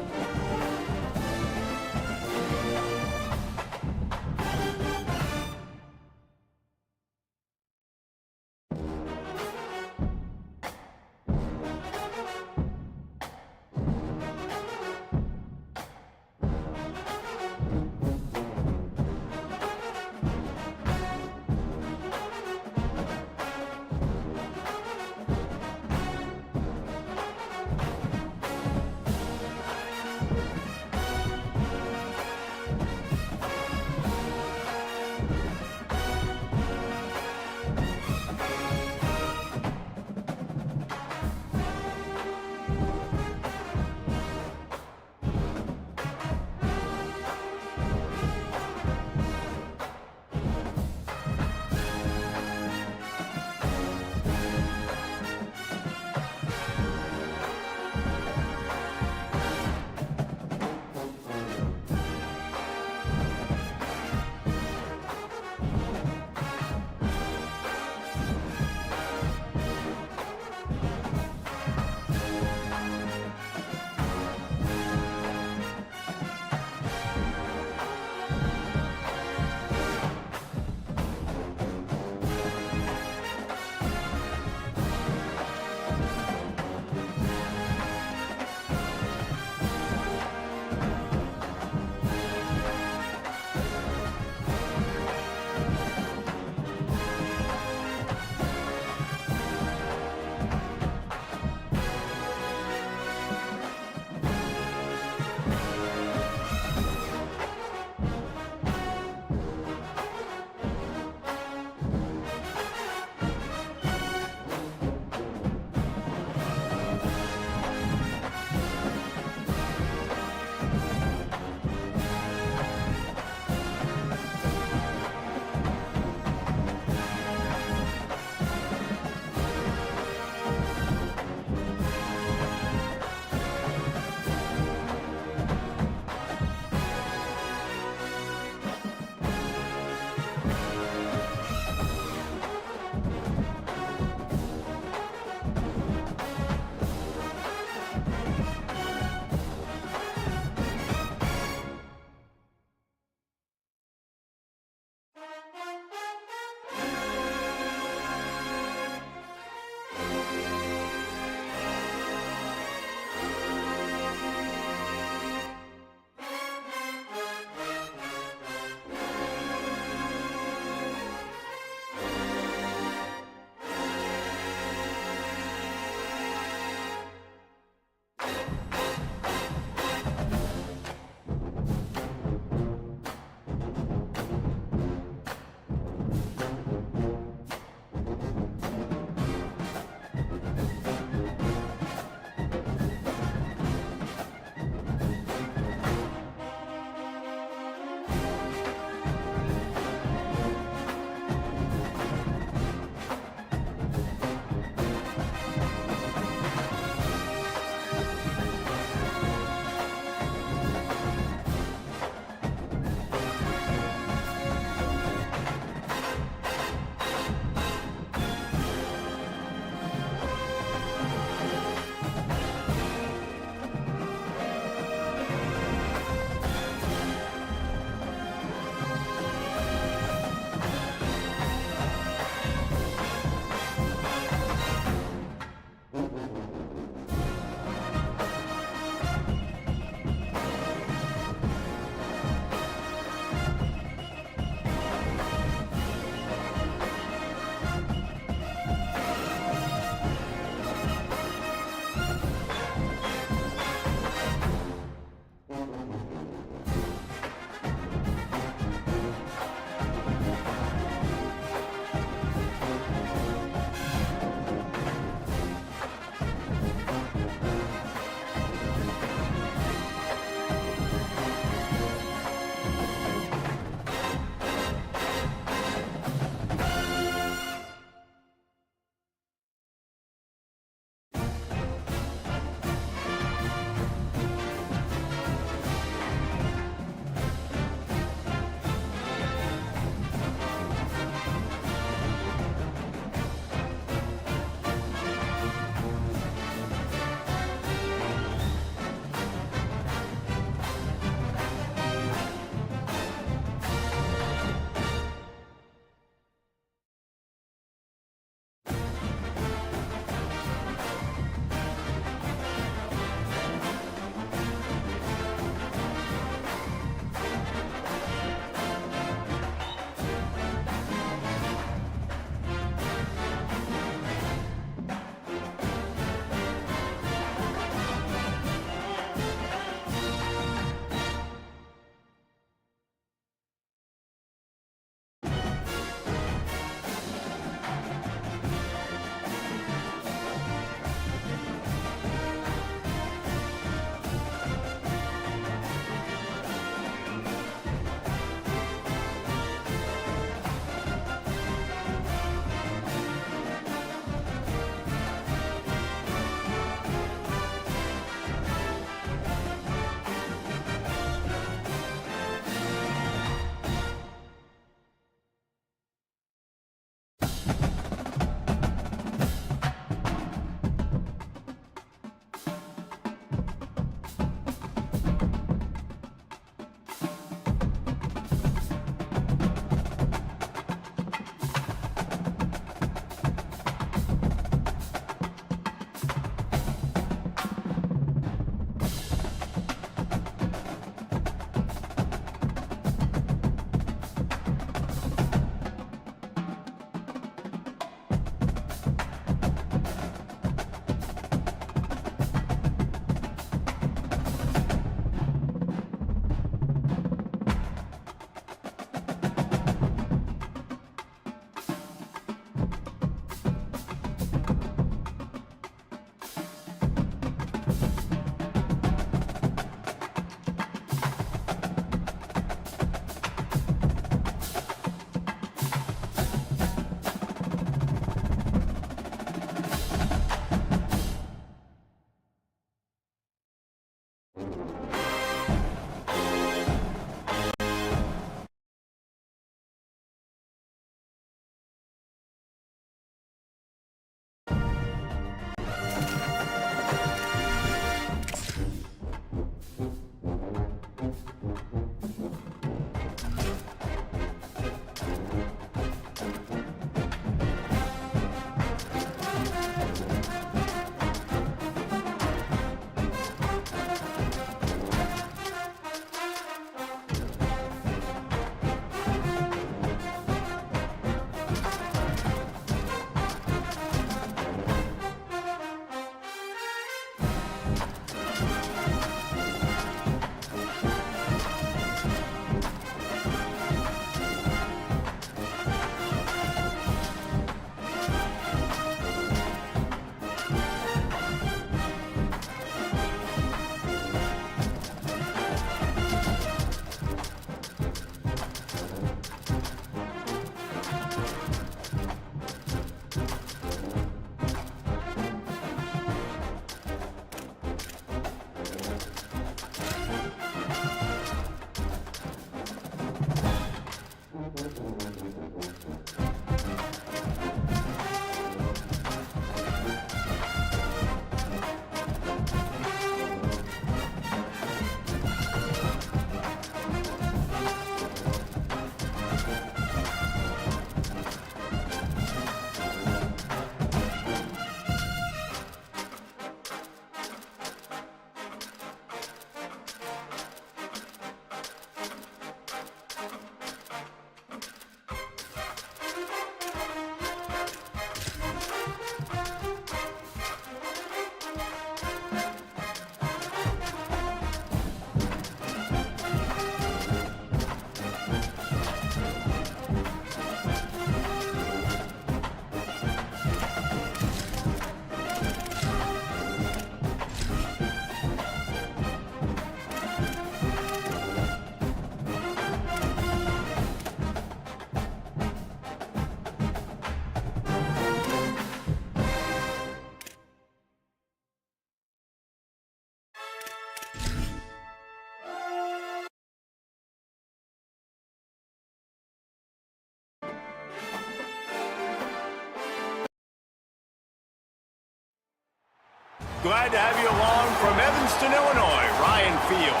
Glad to have you along from Evanston, Illinois, Ryan Field.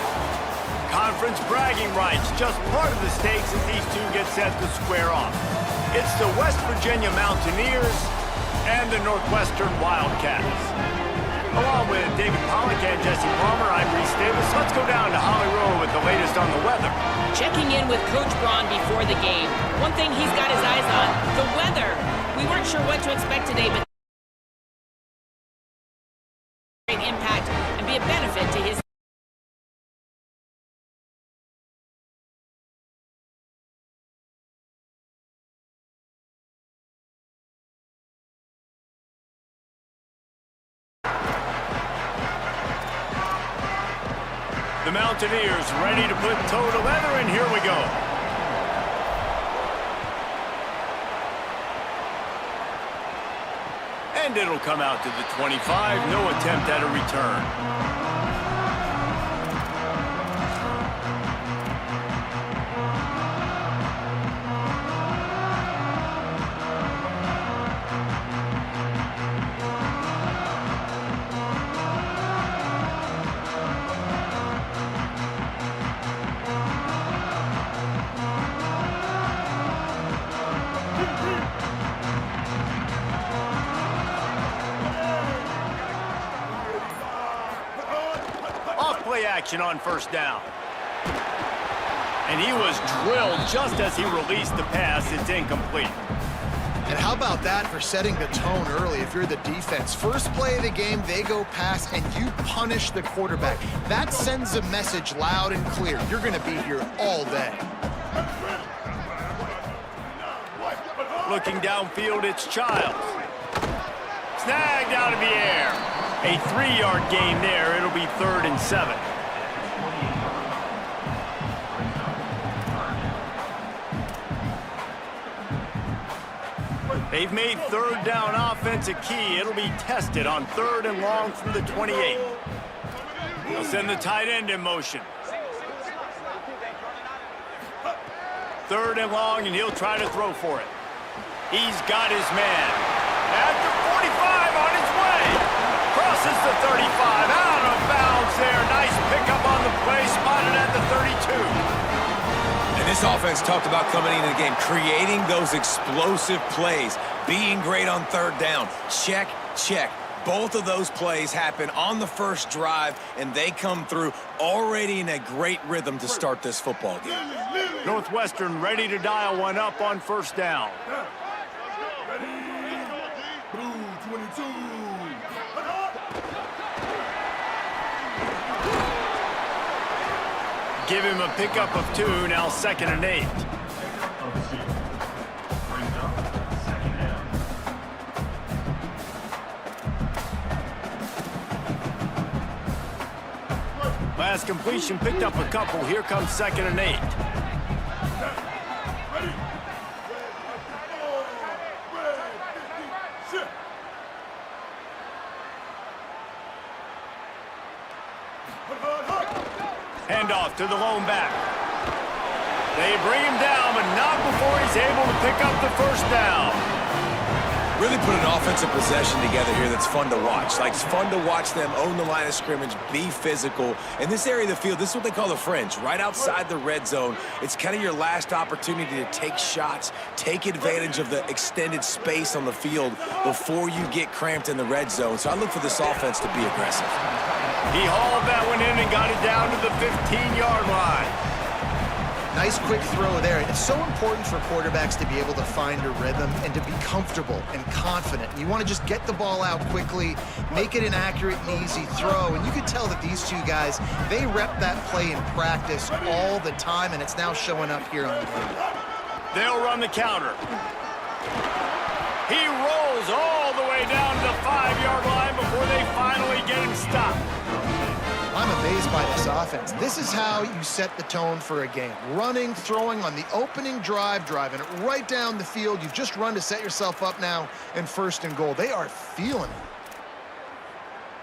Conference bragging rights, just part of the stakes as these two get set to square off. It's the West Virginia Mountaineers and the Northwestern Wildcats. Along with David Pollack and Jesse Palmer, I'm Reese Davis. Let's go down to Hollywood with the latest on the weather. Checking in with Coach Braun before the game. One thing he's got his eyes on, the weather. We weren't sure what to expect today, but great impact and be a benefit to his. The Mountaineers ready to put toe to leather, and here we go. And it'll come out to the 25. No attempt at a return. Play action on first down. And he was drilled just as he released the pass. It's incomplete. And how about that for setting the tone early if you're the defense? First play of the game, they go pass, and you punish the quarterback. That sends a message loud and clear. You're going to be here all day. Looking downfield, it's Childs. Snagged out of the air. A 3-yard gain there. It'll be 3rd and 7. They've made third down offense a key. It'll be tested on 3rd and long from the 28. They'll send the tight end in motion. 3rd and long, and he'll try to throw for it. He's got his man. At the 45 on his way. Crosses the 35, out of bounds there. Nice pickup on the play, spotted at the 32. And this offense talked about coming into the game, creating those explosive plays, being great on 3rd down. Check, check. Both of those plays happen on the first drive, and they come through already in a great rhythm to start this football game. Northwestern ready to dial one up on first down. Give him a pickup of 2, now 2nd and 8. Last completion picked up a couple. Here comes 2nd and 8. Handoff to the lone back. They bring him down, but not before he's able to pick up the first down. Really put an offensive possession together here that's fun to watch. Like, it's fun to watch them own the line of scrimmage, be physical. In this area of the field, this is what they call the fringe, right outside the red zone. It's kind of your last opportunity to take shots, take advantage of the extended space on the field before you get cramped in the red zone. So I look for this offense to be aggressive. He hauled that one in and got it down to the 15-yard line. Nice quick throw there. It's so important for quarterbacks to be able to find a rhythm and to be comfortable and confident. You want to just get the ball out quickly, make it an accurate and easy throw. And you can tell that these two guys, they rep that play in practice all the time, and it's now showing up here on the field. They'll run the counter. He rolls all the way down to the 5-yard line before they finally get him stopped. I'm amazed by this offense. This is how you set the tone for a game. Running, throwing on the opening drive, driving it right down the field. You've just run to set yourself up now in 1st and goal. They are feeling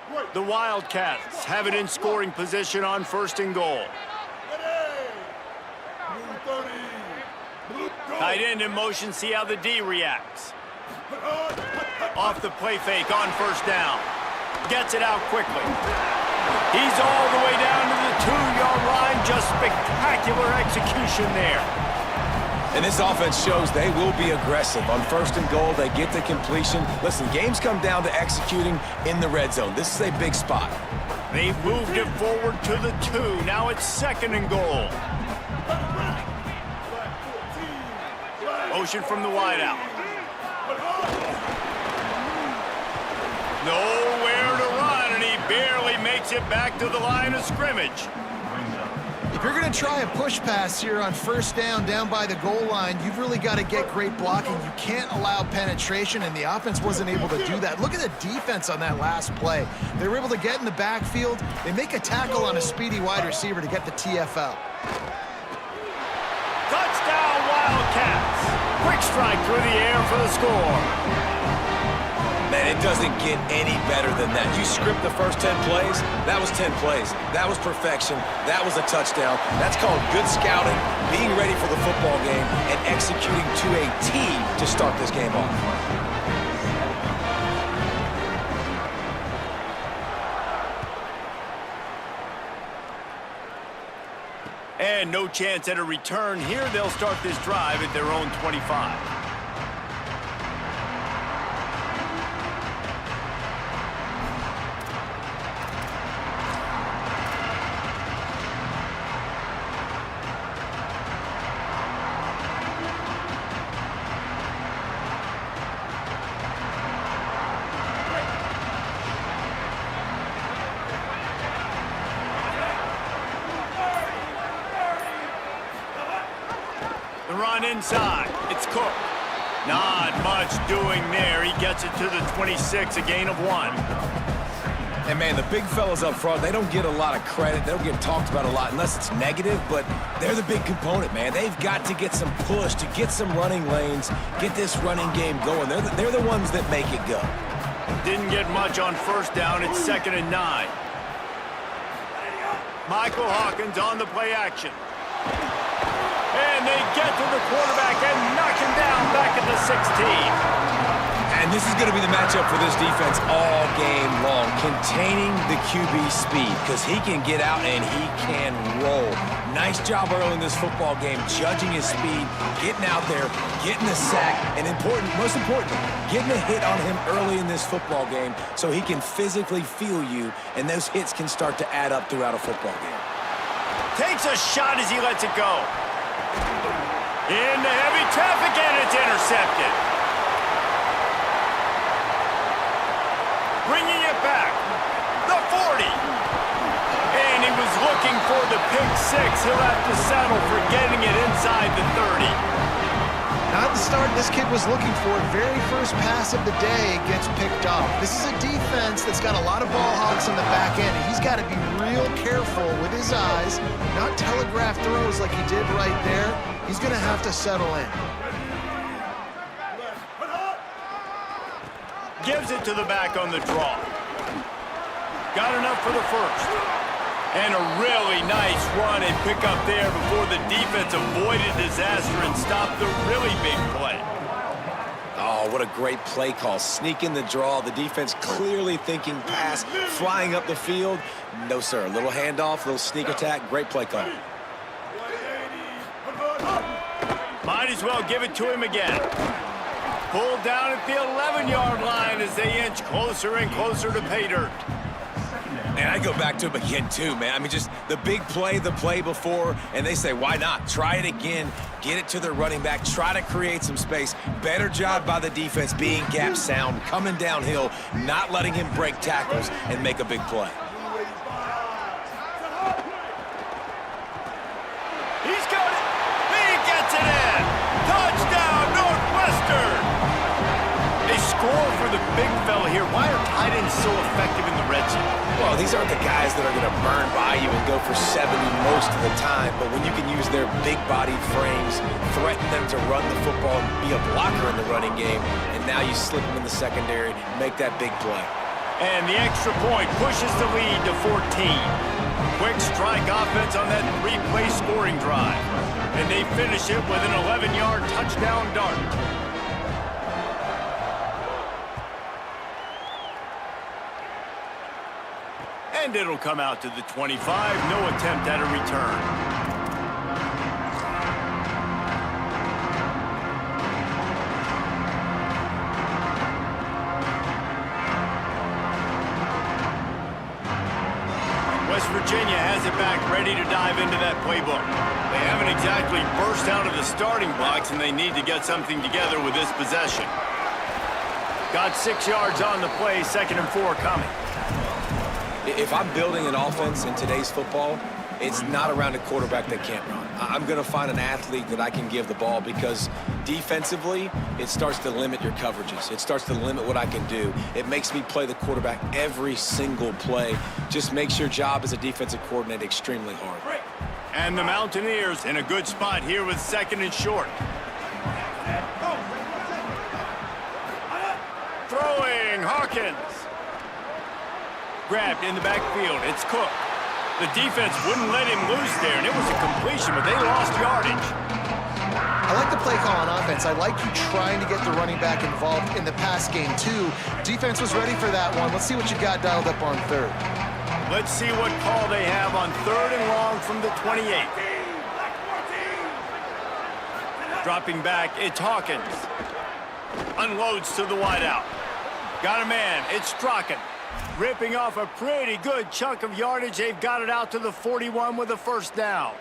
it. The Wildcats have it in scoring position on 1st and goal. Tight end in motion, see how the D reacts. Off the play fake on 1st down. gets it out quickly. He's all the way down to the 2-yard line. Just spectacular execution there. And this offense shows they will be aggressive. On 1st and goal, they get the completion. Listen, games come down to executing in the red zone. This is a big spot. They've moved it forward to the 2. Now it's 2nd and goal. Motion from the wideout. Nowhere to run, and he barely makes it back to the line of scrimmage. If you're going to try a push pass here on 1st down by the goal line, you've really got to get great blocking. You can't allow penetration, and the offense wasn't able to do that. Look at the defense on that last play. They were able to get in the backfield. They make a tackle on a speedy wide receiver to get the TFL. Touchdown, Wildcats. Quick strike through the air for the score. Man, it doesn't get any better than that. You script the first 10 plays, that was 10 plays. That was perfection. That was a touchdown. That's called good scouting, being ready for the football game, and executing to a T to start this game off. And no chance at a return here. They'll start this drive at their own 25. The run inside. It's Cook. Not much doing there. He gets it to the 26, a gain of 1. And, man, the big fellas up front, they don't get a lot of credit. They don't get talked about a lot unless it's negative, but they're the big component, man. They've got to get some push, to get some running lanes, get this running game going. They're the ones that make it go. Didn't get much on 1st down. It's 2nd and 9. Michael Hawkins on the play action. And they get to the quarterback and knock him down back at the 16. And this is going to be the matchup for this defense all game long, containing the QB speed, because he can get out and he can roll. Nice job early in this football game, judging his speed, getting out there, getting the sack, and most importantly, getting a hit on him early in this football game so he can physically feel you, and those hits can start to add up throughout a football game. Takes a shot as he lets it go. Into heavy traffic, and it's intercepted. Bringing it back. The 40. And he was looking for the pick 6. He'll have to settle for getting it inside the 30. Not the start this kid was looking for. Very first pass of the day gets picked off. This is a defense that's got a lot of ball hawks on the back end, and he's got to be real careful with his eyes, not telegraph throws like he did right there. He's going to have to settle in. Gives it to the back on the draw. Got enough for the first. And a really nice run and pick up there before the defense avoided disaster and stopped the really big play. Oh, what a great play call. Sneak in the draw. The defense clearly thinking pass, flying up the field. No, sir. A little handoff, little sneak attack. Great play call. Might as well give it to him again. Pulled down at the 11-yard line as they inch closer and closer to pay dirt. And I go back to him again, too, man. I mean, just the big play, the play before, and they say, why not? Try it again. Get it to their running back. Try to create some space. Better job by the defense being gap sound, coming downhill, not letting him break tackles and make a big play. He's got it. He gets it in. Touchdown, Northwestern. They score for the big fella here. Why are tight ends so effective in the red zone? Well, these aren't the guys that are going to burn by you and go for 70 most of the time, but when you can use their big-bodied frames, threaten them to run the football, be a blocker in the running game, and now you slip them in the secondary, make that big play. And the extra point pushes the lead to 14. Quick strike offense on that 3-play scoring drive. And they finish it with an 11-yard touchdown dart. And it'll come out to the 25. No attempt at a return. West Virginia has it back, ready to dive into that playbook. They haven't exactly burst out of the starting blocks, and they need to get something together with this possession. Got 6 yards on the play, 2nd and 4 coming. If I'm building an offense in today's football, it's not around a quarterback that can't run. I'm going to find an athlete that I can give the ball, because defensively, it starts to limit your coverages. It starts to limit what I can do. It makes me play the quarterback every single play. Just makes your job as a defensive coordinator extremely hard. And the Mountaineers in a good spot here with 2nd and short. Throwing, Hawkins. Grabbed in the backfield. It's Cook. The defense wouldn't let him loose there, and it was a completion, but they lost yardage. I like the play call on offense. I like you trying to get the running back involved in the pass game, too. Defense was ready for that one. Let's see what you got dialed up on 3rd. Let's see what call they have on 3rd and long from the 28. Dropping back, it's Hawkins. Unloads to the wideout. Got a man, it's Strachan. Ripping off a pretty good chunk of yardage. They've got it out to the 41 with a 1st down.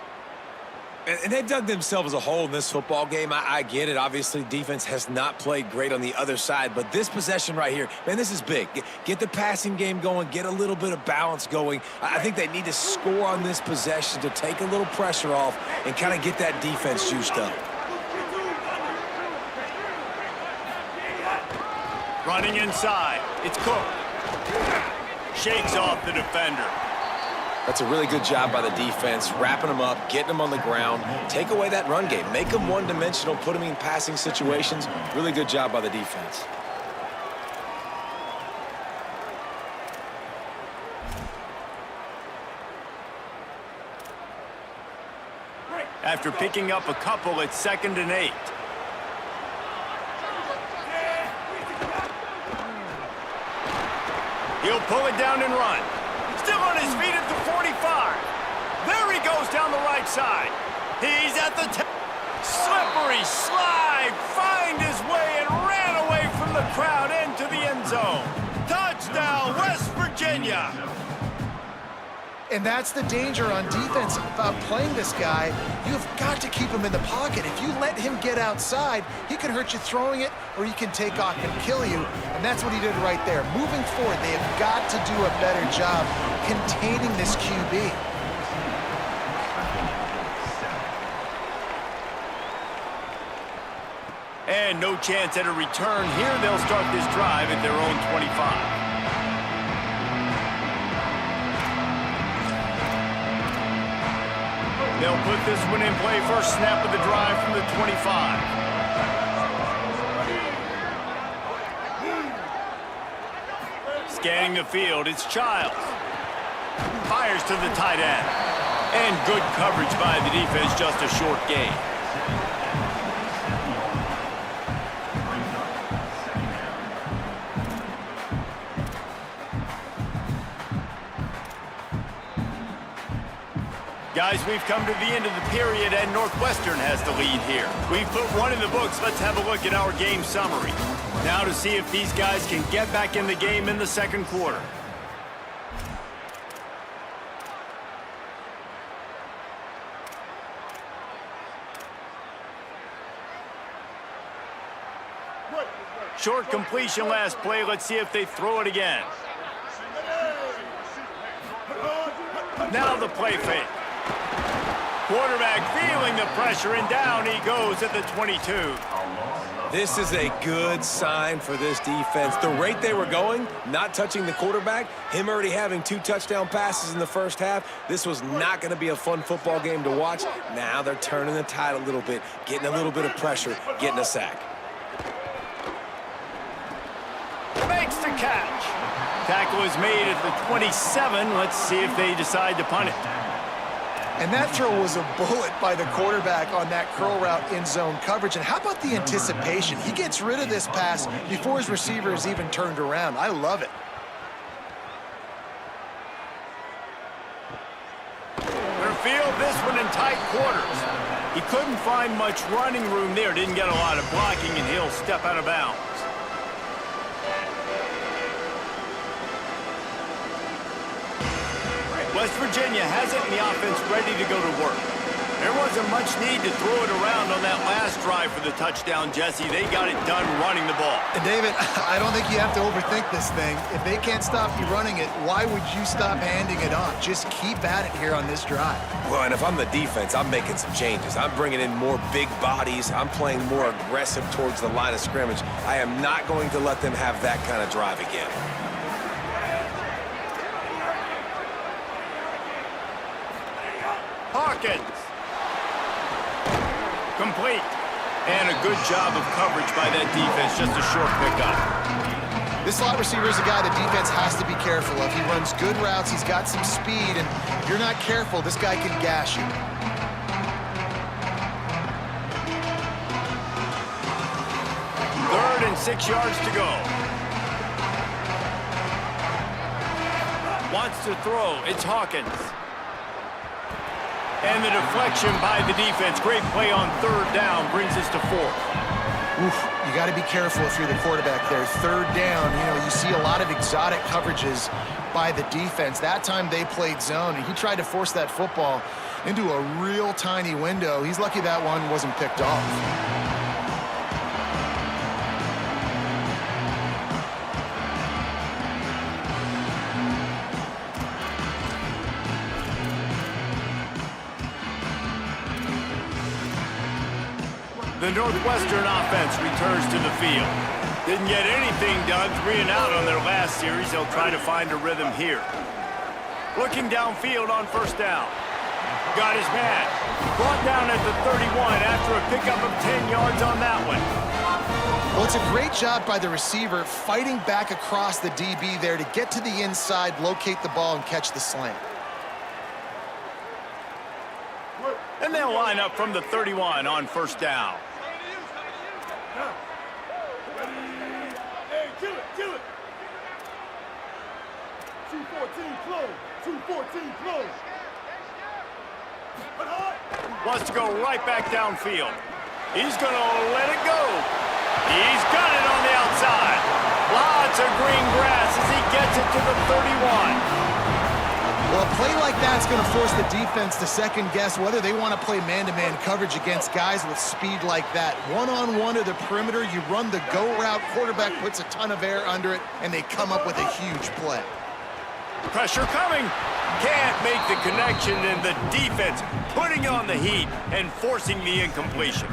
And they dug themselves a hole in this football game. I get it. Obviously, defense has not played great on the other side. But this possession right here, man, this is big. Get the passing game going. Get a little bit of balance going. I think they need to score on this possession to take a little pressure off and kind of get that defense juiced up. Running inside. It's Cook. Shakes off the defender. That's a really good job by the defense, wrapping them up, getting them on the ground. Take away that run game. Make them one-dimensional, put them in passing situations. Really good job by the defense. After picking up a couple, it's 2nd and 8. He'll pull it down and run. Still on his feet at the 45. There he goes down the right side. He's at the 10. Slippery slide. Find his way and ran away from the crowd into the end zone. Touchdown, West Virginia. And that's the danger on defense about playing this guy. You've got to keep him in the pocket. If you let him get outside, he can hurt you throwing it, or he can take off and kill you. And that's what he did right there. Moving forward, they have got to do a better job containing this QB. And no chance at a return here. They'll start this drive at their own 25. They'll put this one in play. First snap of the drive from the 25. Scanning the field, it's Childs. Fires to the tight end. And good coverage by the defense, just a short gain. Guys, we've come to the end of the period, and Northwestern has the lead here. We've put one in the books. Let's have a look at our game summary. Now to see if these guys can get back in the game in the 2nd quarter. Short completion last play. Let's see if they throw it again. Now the play fake. Quarterback feeling the pressure, and down he goes at the 22. This is a good sign for this defense. The rate they were going, not touching the quarterback, him already having 2 touchdown passes in the first half, this was not going to be a fun football game to watch. Now they're turning the tide a little bit, getting a little bit of pressure, getting a sack. Makes the catch. Tackle is made at the 27. Let's see if they decide to punt it. And that throw was a bullet by the quarterback on that curl route in zone coverage. And how about the anticipation? He gets rid of this pass before his receiver is even turned around. I love it. tight quarters. He couldn't find much running room there, didn't get a lot of blocking, and he'll step out of bounds. West Virginia has it in the offense ready to go to work. There wasn't much need to throw it around on that last drive for the touchdown, Jesse. They got it done running the ball. And David, I don't think you have to overthink this thing. If they can't stop you running it, why would you stop handing it off? Just keep at it here on this drive. Well, and if I'm the defense, I'm making some changes. I'm bringing in more big bodies. I'm playing more aggressive towards the line of scrimmage. I am not going to let them have that kind of drive again. Hawkins. Complete. And a good job of coverage by that defense. Just a short pickup. This slot receiver is a guy the defense has to be careful of. He runs good routes. He's got some speed. And if you're not careful, this guy can gash you. Third and 6 yards to go. Wants to throw. It's Hawkins. And the deflection by the defense. Great play on third down. Brings us to fourth. Oof, you got to be careful if you're the quarterback there. Third down, you see a lot of exotic coverages by the defense. That time they played zone, and he tried to force that football into a real tiny window. He's lucky that one wasn't picked off. The Northwestern offense returns to the field. Didn't get anything done 3 and out on their last series. They'll try to find a rhythm here. Looking downfield on first down. Got his man. Brought down at the 31 after a pickup of 10 yards on that one. Well, it's a great job by the receiver fighting back across the DB there to get to the inside, locate the ball, and catch the slant. And they'll line up from the 31 on first down. Hey, kill it. 214 close. 214 close. Wants to go right back downfield. He's going to let it go. He's got it on the outside. Lots of green grass as he gets it to the 31. Well, a play like that's going to force the defense to second-guess whether they want to play man-to-man coverage against guys with speed like that. One-on-one to the perimeter, you run the go route, quarterback puts a ton of air under it, and they come up with a huge play. Pressure coming. Can't make the connection, and the defense putting on the heat and forcing the incompletion.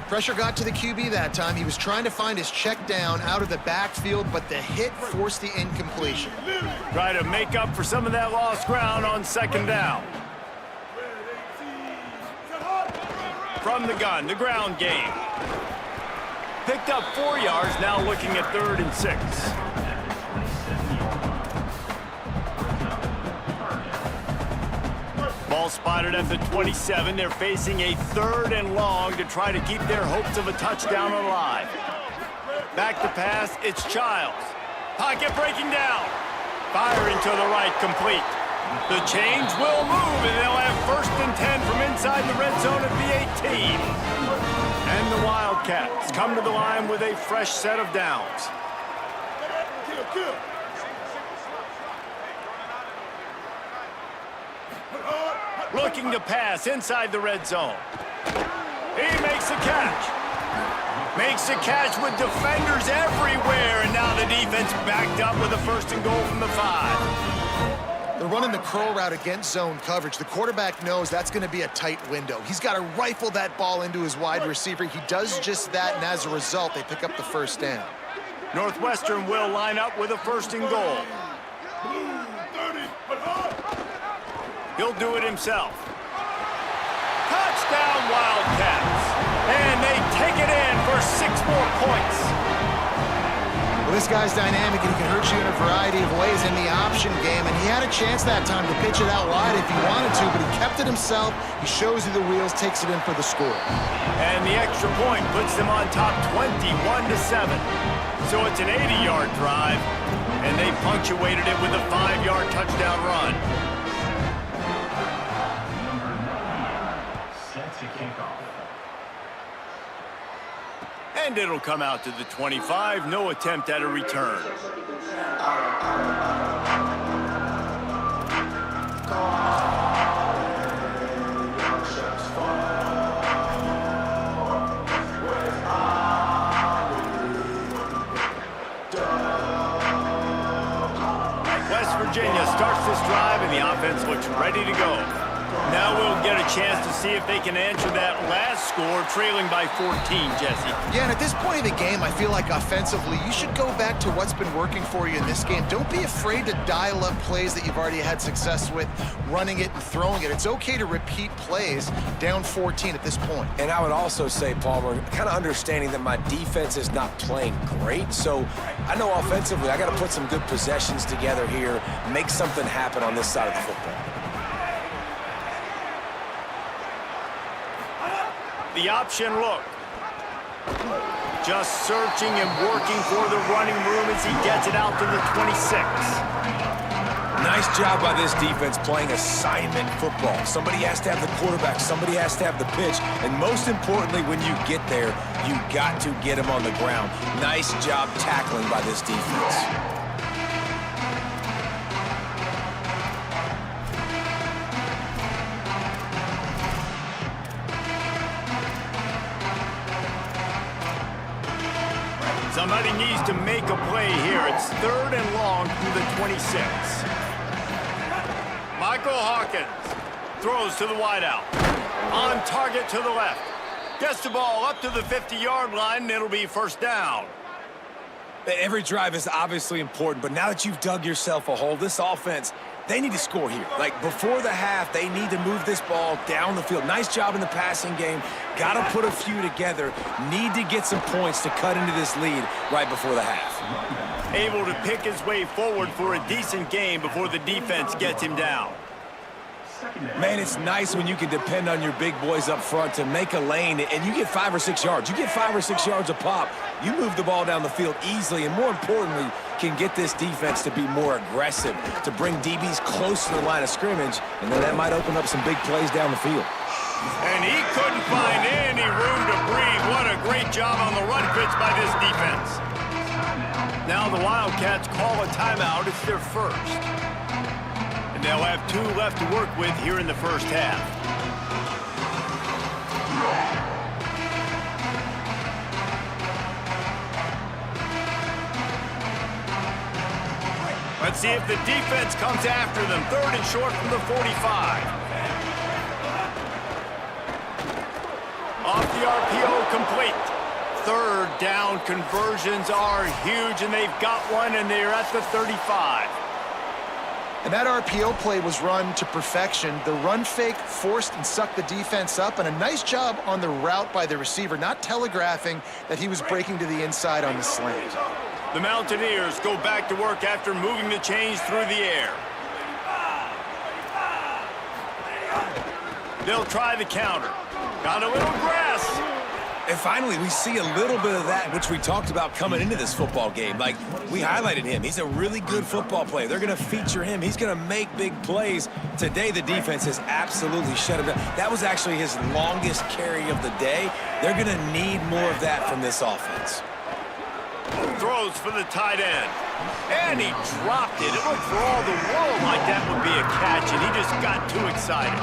Pressure got to the QB that time. He was trying to find his check down out of the backfield, but the hit forced the incompletion. Try to make up for some of that lost ground on second down. From the gun, the ground game. Picked up 4 yards, now looking at 3rd and 6. Ball spotted at the 27. They're facing a 3rd and long to try to keep their hopes of a touchdown alive. Back to pass, it's Childs. Pocket breaking down. Firing to the right, complete. The change will move, and they'll have 1st and 10 from inside the red zone at the 18. And the Wildcats come to the line with a fresh set of downs. Kill. Looking to pass inside the red zone. He makes the catch. Makes the catch with defenders everywhere, and now the defense backed up with a 1st and goal from the 5. They're running the curl route against zone coverage. The quarterback knows that's going to be a tight window. He's got to rifle that ball into his wide receiver. He does just that, and as a result, they pick up the 1st down. Northwestern will line up with a 1st and goal. He'll do it himself. Touchdown, Wildcats. And they take it in for 6 more points. Well, this guy's dynamic, and he can hurt you in a variety of ways in the option game, and he had a chance that time to pitch it out wide if he wanted to, but he kept it himself. He shows you the wheels, takes it in for the score. And the extra point puts them on top 21-7. So it's an 80-yard drive, and they punctuated it with a 5-yard touchdown run. And it'll come out to the 25. No attempt at a return. West Virginia starts this drive, and the offense looks ready to go. Now we'll get a chance to see if they can answer that last score, trailing by 14, Jesse. Yeah, and at this point of the game, I feel like offensively, you should go back to what's been working for you in this game. Don't be afraid to dial up plays that you've already had success with, running it and throwing it. It's okay to repeat plays down 14 at this point. And I would also say, Palmer, kind of understanding that my defense is not playing great, so I know offensively I got to put some good possessions together here, make something happen on this side of the football. The option look. Just searching and working for the running room as he gets it out to the 26. Nice job by this defense playing assignment football. Somebody has to have the quarterback, somebody has to have the pitch, and most importantly, when you get there, you got to get him on the ground. Nice job tackling by this defense. Somebody needs to make a play here. It's 3rd and long from the 26. Michael Hawkins throws to the wideout. On target to the left. Gets the ball up to the 50-yard line, and it'll be first down. Every drive is obviously important, but now that you've dug yourself a hole, this offense, they need to score here. Like, before the half, they need to move this ball down the field. Nice job in the passing game. Got to put a few together. Need to get some points to cut into this lead right before the half. Able to pick his way forward for a decent game before the defense gets him down. Man, it's nice when you can depend on your big boys up front to make a lane, and you get 5 or 6 yards. You get 5 or 6 yards a pop. You move the ball down the field easily, and more importantly, can get this defense to be more aggressive, to bring DBs close to the line of scrimmage, and then that might open up some big plays down the field. And he couldn't find any room to breathe. What a great job on the run fits by this defense. Now the Wildcats call a timeout. It's their first. And they'll have 2 left to work with here in the first half. Let's see if the defense comes after them. 3rd and short from the 45. Off the RPO, complete. 3rd down conversions are huge, and they've got one, and they're at the 35. And that RPO play was run to perfection. The run fake forced and sucked the defense up, and a nice job on the route by the receiver, not telegraphing that he was breaking to the inside on the slant. The Mountaineers go back to work after moving the chains through the air. They'll try the counter. Got a little grass. And finally, we see a little bit of that, which we talked about coming into this football game. Like, we highlighted him. He's a really good football player. They're going to feature him. He's going to make big plays. Today, the defense has absolutely shut him down. That was actually his longest carry of the day. They're going to need more of that from this offense. Throws for the tight end. And he dropped it. It looked for all the world like that would be a catch, and he just got too excited.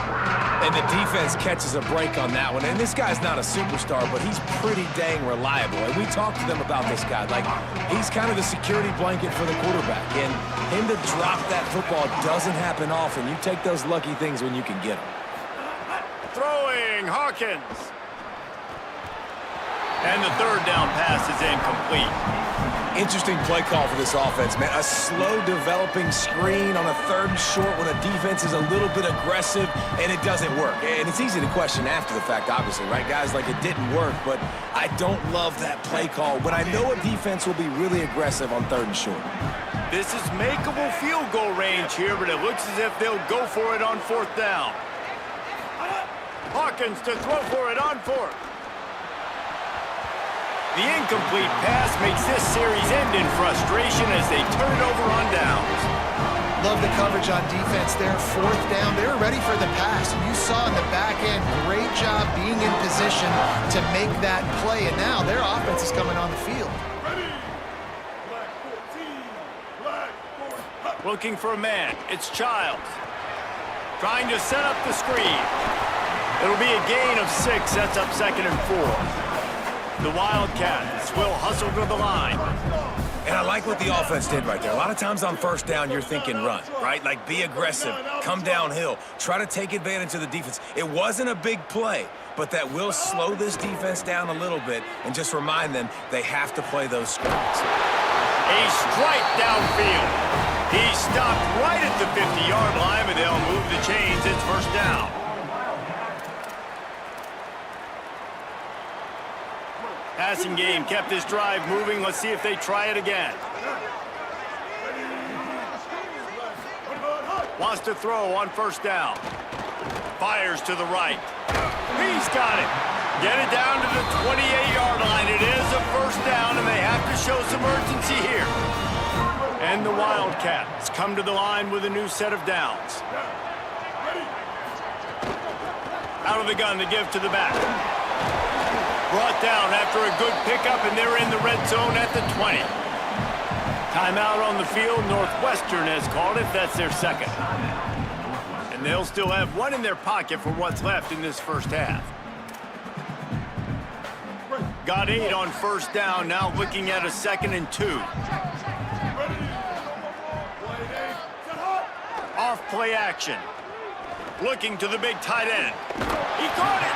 And the defense catches a break on that one. And this guy's not a superstar, but he's pretty dang reliable. And we talked to them about this guy. Like, he's kind of the security blanket for the quarterback. And him to drop that football doesn't happen often. You take those lucky things when you can get them. Throwing, Hawkins. And the 3rd down pass is incomplete. Interesting play call for this offense, man. A slow developing screen on a 3rd and short when a defense is a little bit aggressive, and it doesn't work. And it's easy to question after the fact, obviously, right, guys? Like, it didn't work, but I don't love that play call when I know a defense will be really aggressive on 3rd and short. This is makeable field goal range here, but it looks as if they'll go for it on 4th down. Hawkins to throw for it on 4th. The incomplete pass makes this series end in frustration as they turn it over on downs. Love the coverage on defense there. 4th down. They were ready for the pass. And you saw in the back end, great job being in position to make that play. And now their offense is coming on the field. Ready. Black 14. Black 14. Looking for a man. It's Childs. Trying to set up the screen. It'll be a gain of 6. Sets up 2nd and 4. The Wildcats will hustle to the line. And I like what the offense did right there. A lot of times on 1st down, you're thinking run, right? Like, be aggressive, come downhill, try to take advantage of the defense. It wasn't a big play, but that will slow this defense down a little bit and just remind them they have to play those screens. A strike downfield. He stopped right at the 50-yard line, but they'll move the chains. It's 1st down. Passing game kept this drive moving. Let's see if they try it again. Wants to throw on 1st down. Fires to the right. He's got it. Get it down to the 28-yard line. It is a 1st down, and they have to show some urgency here. And the Wildcats come to the line with a new set of downs. Out of the gun to give to the back. Brought down after a good pickup, and they're in the red zone at the 20. Timeout on the field. Northwestern has called it. That's their 2nd. And they'll still have 1 in their pocket for what's left in this 1st half. Got 8 on 1st down. Now looking at a 2nd and 2. Off play action. Looking to the big tight end. He caught it.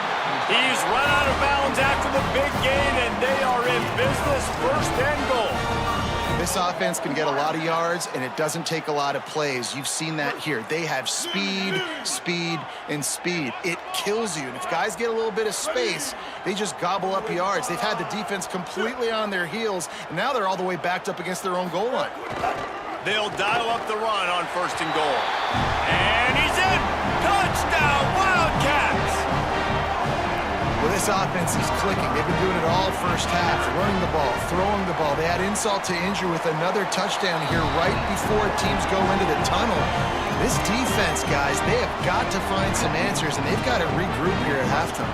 He's run out of bounds after the big gain, and they are in business. 1st and goal. This offense can get a lot of yards, and it doesn't take a lot of plays. You've seen that here. They have speed, speed, and speed. It kills you. And if guys get a little bit of space, they just gobble up yards. They've had the defense completely on their heels, and now they're all the way backed up against their own goal line. They'll dial up the run on 1st and goal. And he's in. Touchdown, Wildcats! Well, this offense is clicking. They've been doing it all 1st half, running the ball, throwing the ball. They had insult to injury with another touchdown here right before teams go into the tunnel. This defense, guys, they have got to find some answers, and they've got to regroup here at halftime.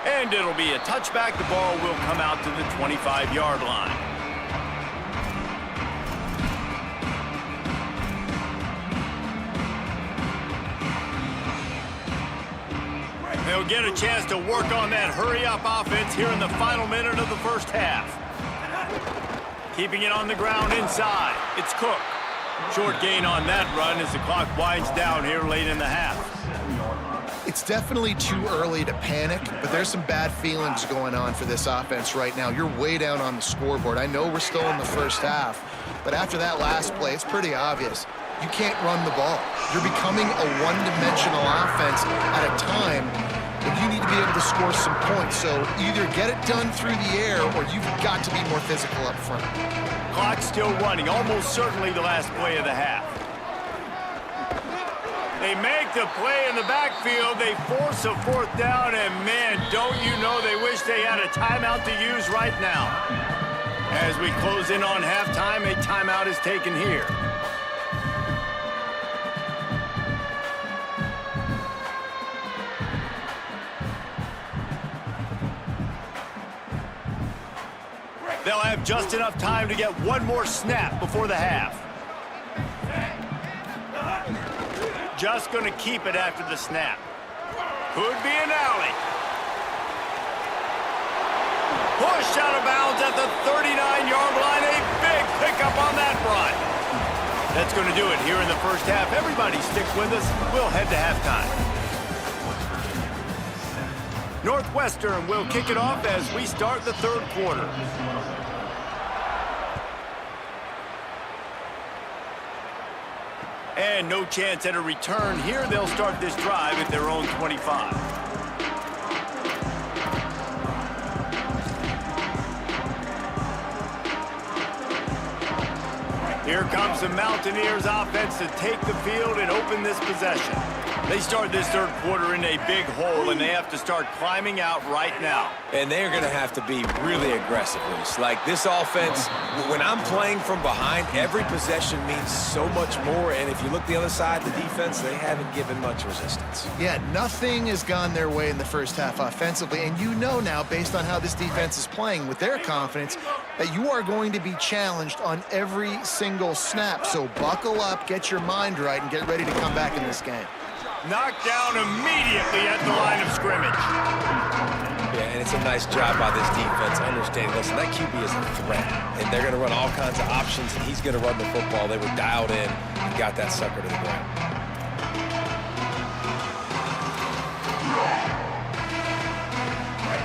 And it'll be a touchback. The ball will come out to the 25-yard line. They'll get a chance to work on that hurry-up offense here in the final minute of the 1st half. Keeping it on the ground inside. It's Cook. Short gain on that run as the clock winds down here late in the half. It's definitely too early to panic, but there's some bad feelings going on for this offense right now. You're way down on the scoreboard. I know we're still in the 1st half, but after that last play, it's pretty obvious. You can't run the ball. You're becoming a one-dimensional offense at a time when you need to be able to score some points. So either get it done through the air or you've got to be more physical up front. Clock still running, almost certainly the last play of the half. They make the play in the backfield. They force a 4th down, and man, don't you know they wish they had a timeout to use right now. As we close in on halftime, a timeout is taken here. They'll have just enough time to get 1 more snap before the half. Just going to keep it after the snap. Could be an alley. Pushed out of bounds at the 39-yard line. A big pickup on that run. That's going to do it here in the 1st half. Everybody stick with us. We'll head to halftime. Northwestern will kick it off as we start the 3rd quarter. And no chance at a return here. They'll start this drive at their own 25. Here comes the Mountaineers offense to take the field and open this possession. They start this third quarter in a big hole, and they have to start climbing out right now. And they're going to have to be really aggressive, Reese. Like, this offense, when I'm playing from behind, every possession means so much more. And if you look the other side, the defense, they haven't given much resistance. Yeah, nothing has gone their way in the first half offensively. And you know now, based on how this defense is playing with their confidence, that you are going to be challenged on every single snap. So buckle up, get your mind right, and get ready to come back in this game. Knocked down immediately at the line of scrimmage. Yeah, and it's a nice job by this defense understanding, listen, that QB is a threat, and they're going to run all kinds of options, and he's going to run the football. They were dialed in and got that sucker to the ground.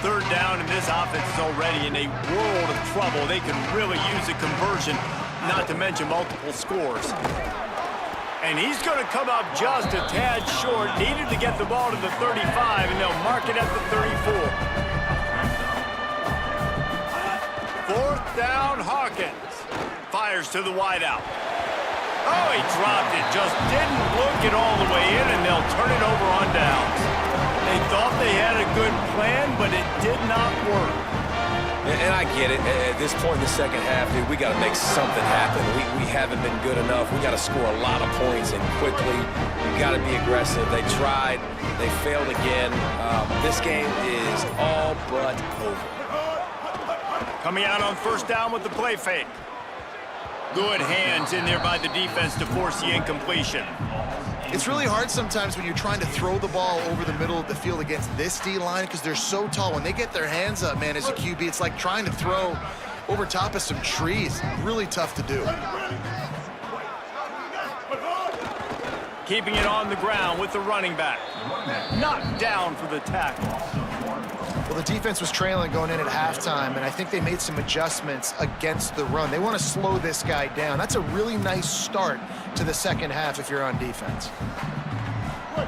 Third down, and this offense is already in a world of trouble. They can really use a conversion, not to mention multiple scores. And he's going to come up just a tad short. Needed to get the ball to the 35, and they'll mark it at the 34. Fourth down, Hawkins. Fires to the wideout. Oh, he dropped it. Just didn't look it all the way in, and they'll turn it over on downs. They thought they had a good plan, but it did not work. And I get it. At this point in the second half, dude, we got to make something happen. We haven't been good enough. We got to score a lot of points and quickly. We got to be aggressive. They tried. They failed again. This game is all but over. Coming out on first down with the play fake. Good hands in there by the defense to force the incompletion. It's really hard sometimes when you're trying to throw the ball over the middle of the field against this D-line because they're so tall. When they get their hands up, man, as a QB, it's like trying to throw over top of some trees. Really tough to do. Keeping it on the ground with the running back. Knocked down for the tackle. Well, the defense was trailing going in at halftime, and I think they made some adjustments against the run. They want to slow this guy down. That's a really nice start to the second half if you're on defense.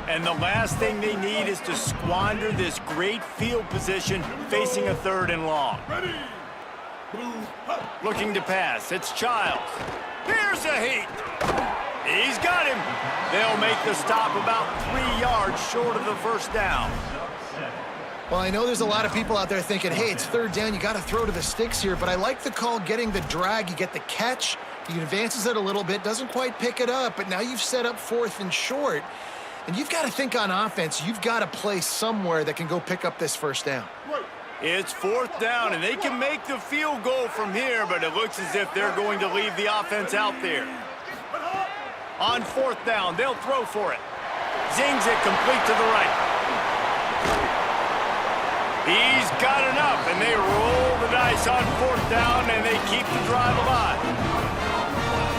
And the last thing they need is to squander this great field position facing a third and long. Looking to pass. It's Childs. Here's a heat. He's got him. They'll make the stop about 3 yards short of the first down. Well, I know there's a lot of people out there thinking, hey, it's third down, you got to throw to the sticks here, but I like the call getting the drag. You get the catch, he advances it a little bit, doesn't quite pick it up, but now you've set up fourth and short, and you've got to think on offense. You've got to play somewhere that can go pick up this first down. It's fourth down, and they can make the field goal from here, but it looks as if they're going to leave the offense out there. On fourth down, they'll throw for it. Zings it complete to the right. He's got enough, and they roll the dice on fourth down, and they keep the drive alive.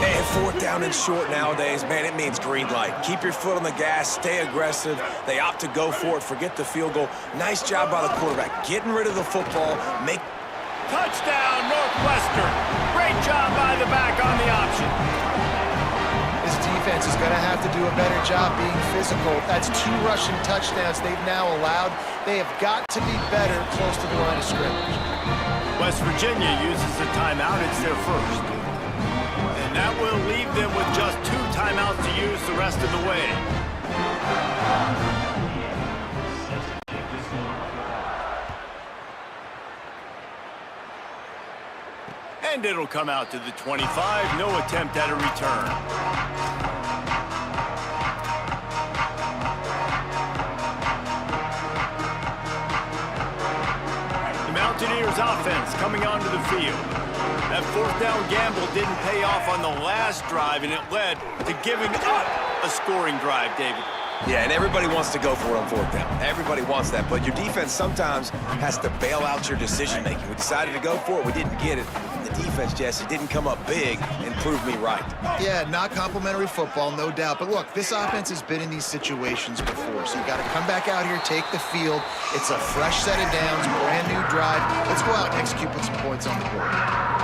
And fourth down and short nowadays, man, it means green light. Keep your foot on the gas, stay aggressive. They opt to go for it, forget the field goal. Nice job by the quarterback, getting rid of the football. Touchdown, Northwestern. Great job by the back on the option. This defense is going to have to do a better job being physical. That's 2 rushing touchdowns they've now allowed. They have got to be better close to the line of scrimmage. West Virginia uses a timeout. It's their first. And that will leave them with just 2 timeouts to use the rest of the way. And it'll come out to the 25. No attempt at a return. The Mountaineers offense coming onto the field. That fourth down gamble didn't pay off on the last drive, and it led to giving up a scoring drive, David. Yeah, and everybody wants to go for it on fourth down. Everybody wants that, but your defense sometimes has to bail out your decision-making. We decided to go for it. We didn't get it. The defense, Jesse, didn't come up big and prove me right. Yeah, not complimentary football, no doubt. But look, this offense has been in these situations before, so you got to come back out here, take the field. It's a fresh set of downs, brand new drive. Let's go out and execute, put some points on the board.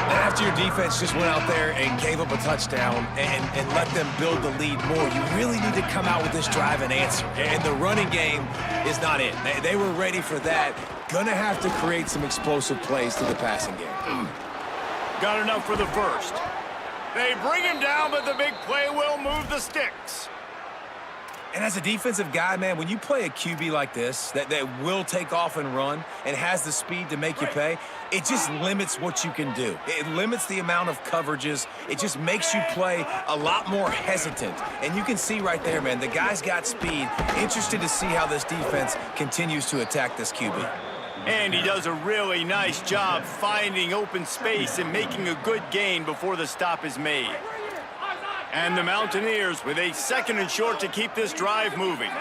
And after your defense just went out there and gave up a touchdown and let them build the lead more, you really need to come out with this drive and answer. And the running game is not it. They were ready for that. Gonna have to create some explosive plays to the passing game. Got enough for the first. They bring him down, but the big play will move the sticks. And as a defensive guy, man, when you play a QB like this that will take off and run and has the speed to make you pay, it just limits what you can do. It limits the amount of coverages. It just makes you play a lot more hesitant. And you can see right there, man, the guy's got speed. Interested to see how this defense continues to attack this QB. And he does a really nice job finding open space and making a good gain before the stop is made. And the Mountaineers with a 2nd and short to keep this drive moving.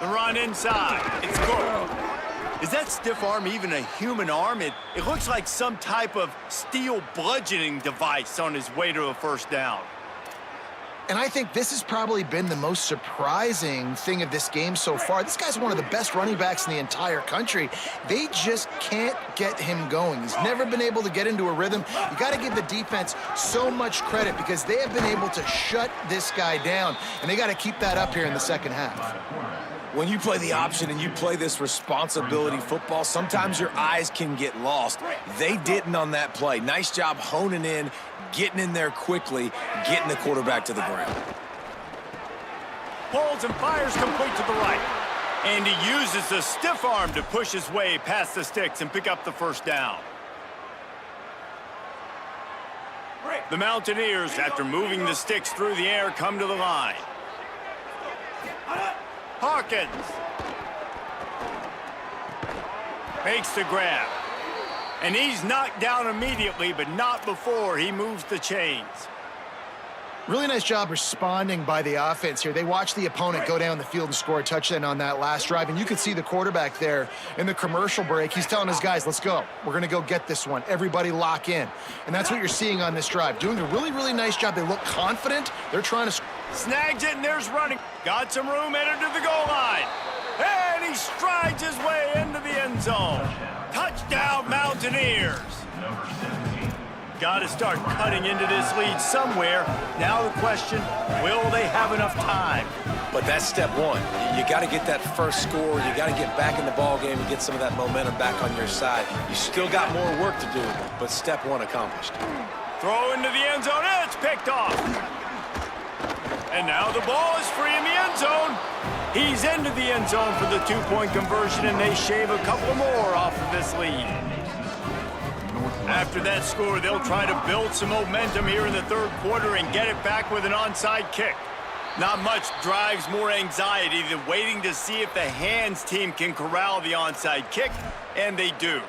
The run inside. It's good. Is that stiff arm even a human arm? It looks like some type of steel bludgeoning device on his way to a first down. And I think this has probably been the most surprising thing of this game so far. This guy's one of the best running backs in the entire country. They just can't get him going. He's never been able to get into a rhythm. You got to give the defense so much credit because they have been able to shut this guy down, and they got to keep that up here in the second half. When you play the option and you play this responsibility football, sometimes your eyes can get lost. They didn't on that play. Nice job honing in, getting in there quickly, getting the quarterback to the ground. Pulls and fires complete to the right. And he uses the stiff arm to push his way past the sticks and pick up the first down. The Mountaineers, after moving the sticks through the air, come to the line. Hawkins makes the grab. And he's knocked down immediately, but not before he moves the chains. Really nice job responding by the offense here. They watched the opponent go down the field and score a touchdown on that last drive, and you could see the quarterback there in the commercial break. He's telling his guys, let's go. We're going to go get this one. Everybody lock in. And that's what you're seeing on this drive. Doing a really, really nice job. They look confident. They're trying to... Snags it, and there's running. Got some room, headed to the goal line. And he strides his way into the end zone. Touchdown, Mountaineers. Got to start cutting into this lead somewhere. Now the question, will they have enough time? But that's step one. You got to get that first score. You got to get back in the ball game and get some of that momentum back on your side. You still got more work to do, but step one accomplished. Throw into the end zone, and it's picked off. And now the ball is free in the end zone. He's into the end zone for the two-point conversion, and they shave a couple more off of this lead. After that score, they'll try to build some momentum here in the third quarter and get it back with an onside kick. Not much drives more anxiety than waiting to see if the hands team can corral the onside kick, and they do.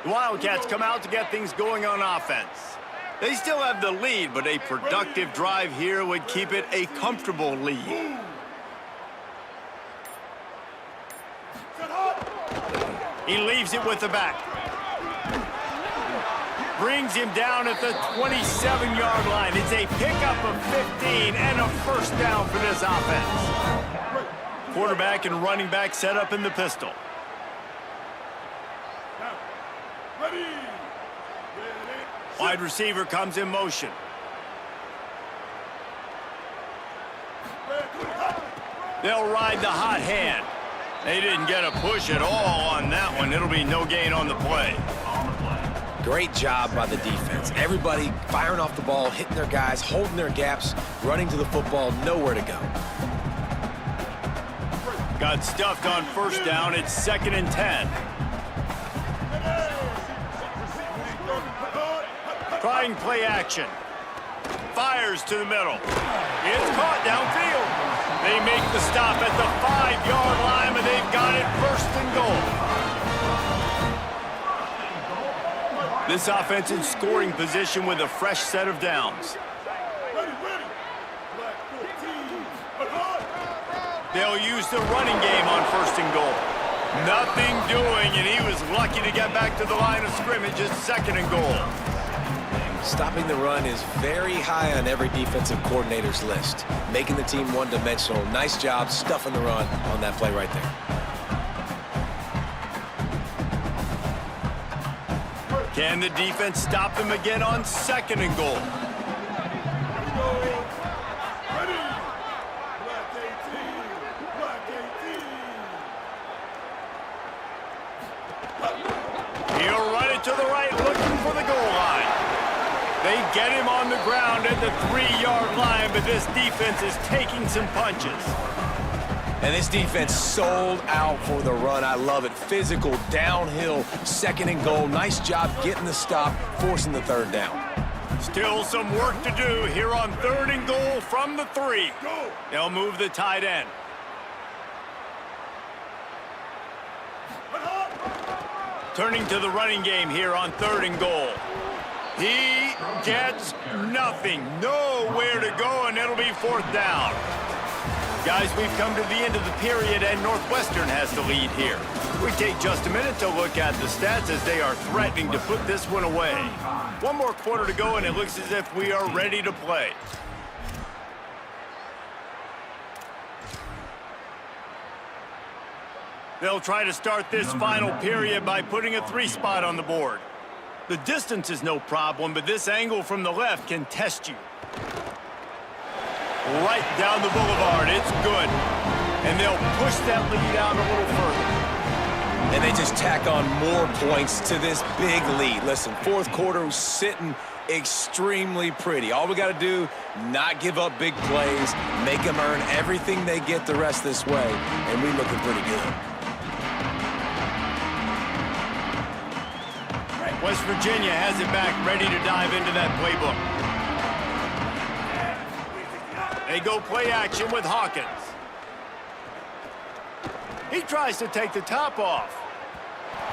The Wildcats come out to get things going on offense. They still have the lead, but a productive drive here would keep it a comfortable lead. He leaves it with the back. Brings him down at the 27-yard line. It's a pickup of 15 and a first down for this offense. Quarterback and running back set up in the pistol. Wide receiver comes in motion. They'll ride the hot hand. They didn't get a push at all on that one. It'll be no gain on the play. Great job by the defense. Everybody firing off the ball, hitting their guys, holding their gaps, running to the football, nowhere to go. Got stuffed on first down. It's 2nd and 10. Trying play action. Fires to the middle. It's caught downfield. They make the stop at the 5-yard line, but they've got it 1st and goal. This offense in scoring position with a fresh set of downs. They'll use the running game on 1st and goal. Nothing doing, and he was lucky to get back to the line of scrimmage at 2nd and goal. Stopping the run is very high on every defensive coordinator's list. Making the team one-dimensional. Nice job stuffing the run on that play right there. Can the defense stop them again on 2nd and goal? He'll run it to the right, looking for the goal line. They get him on the ground at the 3-yard line, but this defense is taking some punches. And this defense sold out for the run. I love it. Physical, downhill, 2nd and goal. Nice job getting the stop, forcing the 3rd down. Still some work to do here on 3rd and goal from the 3. They'll move the tight end. Turning to the running game here on 3rd and goal. He gets nothing. Nowhere to go, and it'll be 4th down. Guys, we've come to the end of the period, and Northwestern has the lead here. We take just a minute to look at the stats as they are threatening to put this one away. One more quarter to go, and it looks as if we are ready to play. They'll try to start this final period by putting a 3 spot on the board. The distance is no problem, but this angle from the left can test you. Right down the boulevard, it's good. And they'll push that lead out a little further. And they just tack on more points to this big lead. Listen, 4th quarter was sitting extremely pretty. All we got to do, not give up big plays, make them earn everything they get the rest this way, and we're looking pretty good. West Virginia has it back, ready to dive into that playbook. They go play action with Hawkins. He tries to take the top off.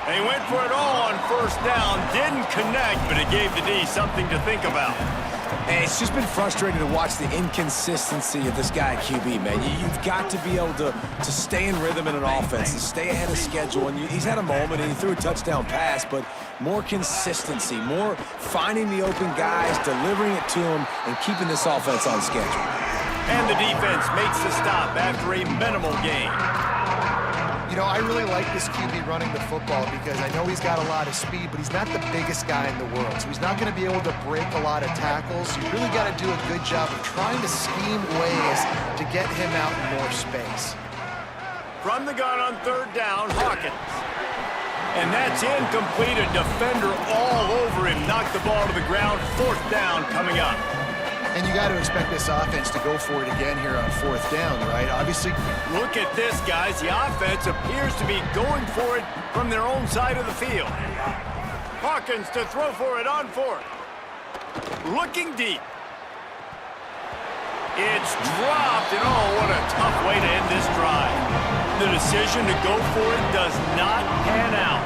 They went for it all on 1st down, didn't connect, but it gave the D something to think about. And it's just been frustrating to watch the inconsistency of this guy at QB, man. You've got to be able to stay in rhythm in an offense and stay ahead of schedule. And he's had a moment, and he threw a touchdown pass, but more consistency, more finding the open guys, delivering it to them, and keeping this offense on schedule. And the defense makes the stop after a minimal gain. You know, I really like this QB running the football because I know he's got a lot of speed, but he's not the biggest guy in the world. So he's not going to be able to break a lot of tackles. You really got to do a good job of trying to scheme ways to get him out in more space. From the gun on 3rd down, Hawkins. And that's incomplete. A defender all over him. Knocked the ball to the ground. 4th down coming up. And you got to expect this offense to go for it again here on 4th down, right? Obviously. Look at this, guys. The offense appears to be going for it from their own side of the field. Hawkins to throw for it on 4th. Looking deep. It's dropped, and oh, what a tough way to end this drive. The decision to go for it does not pan out.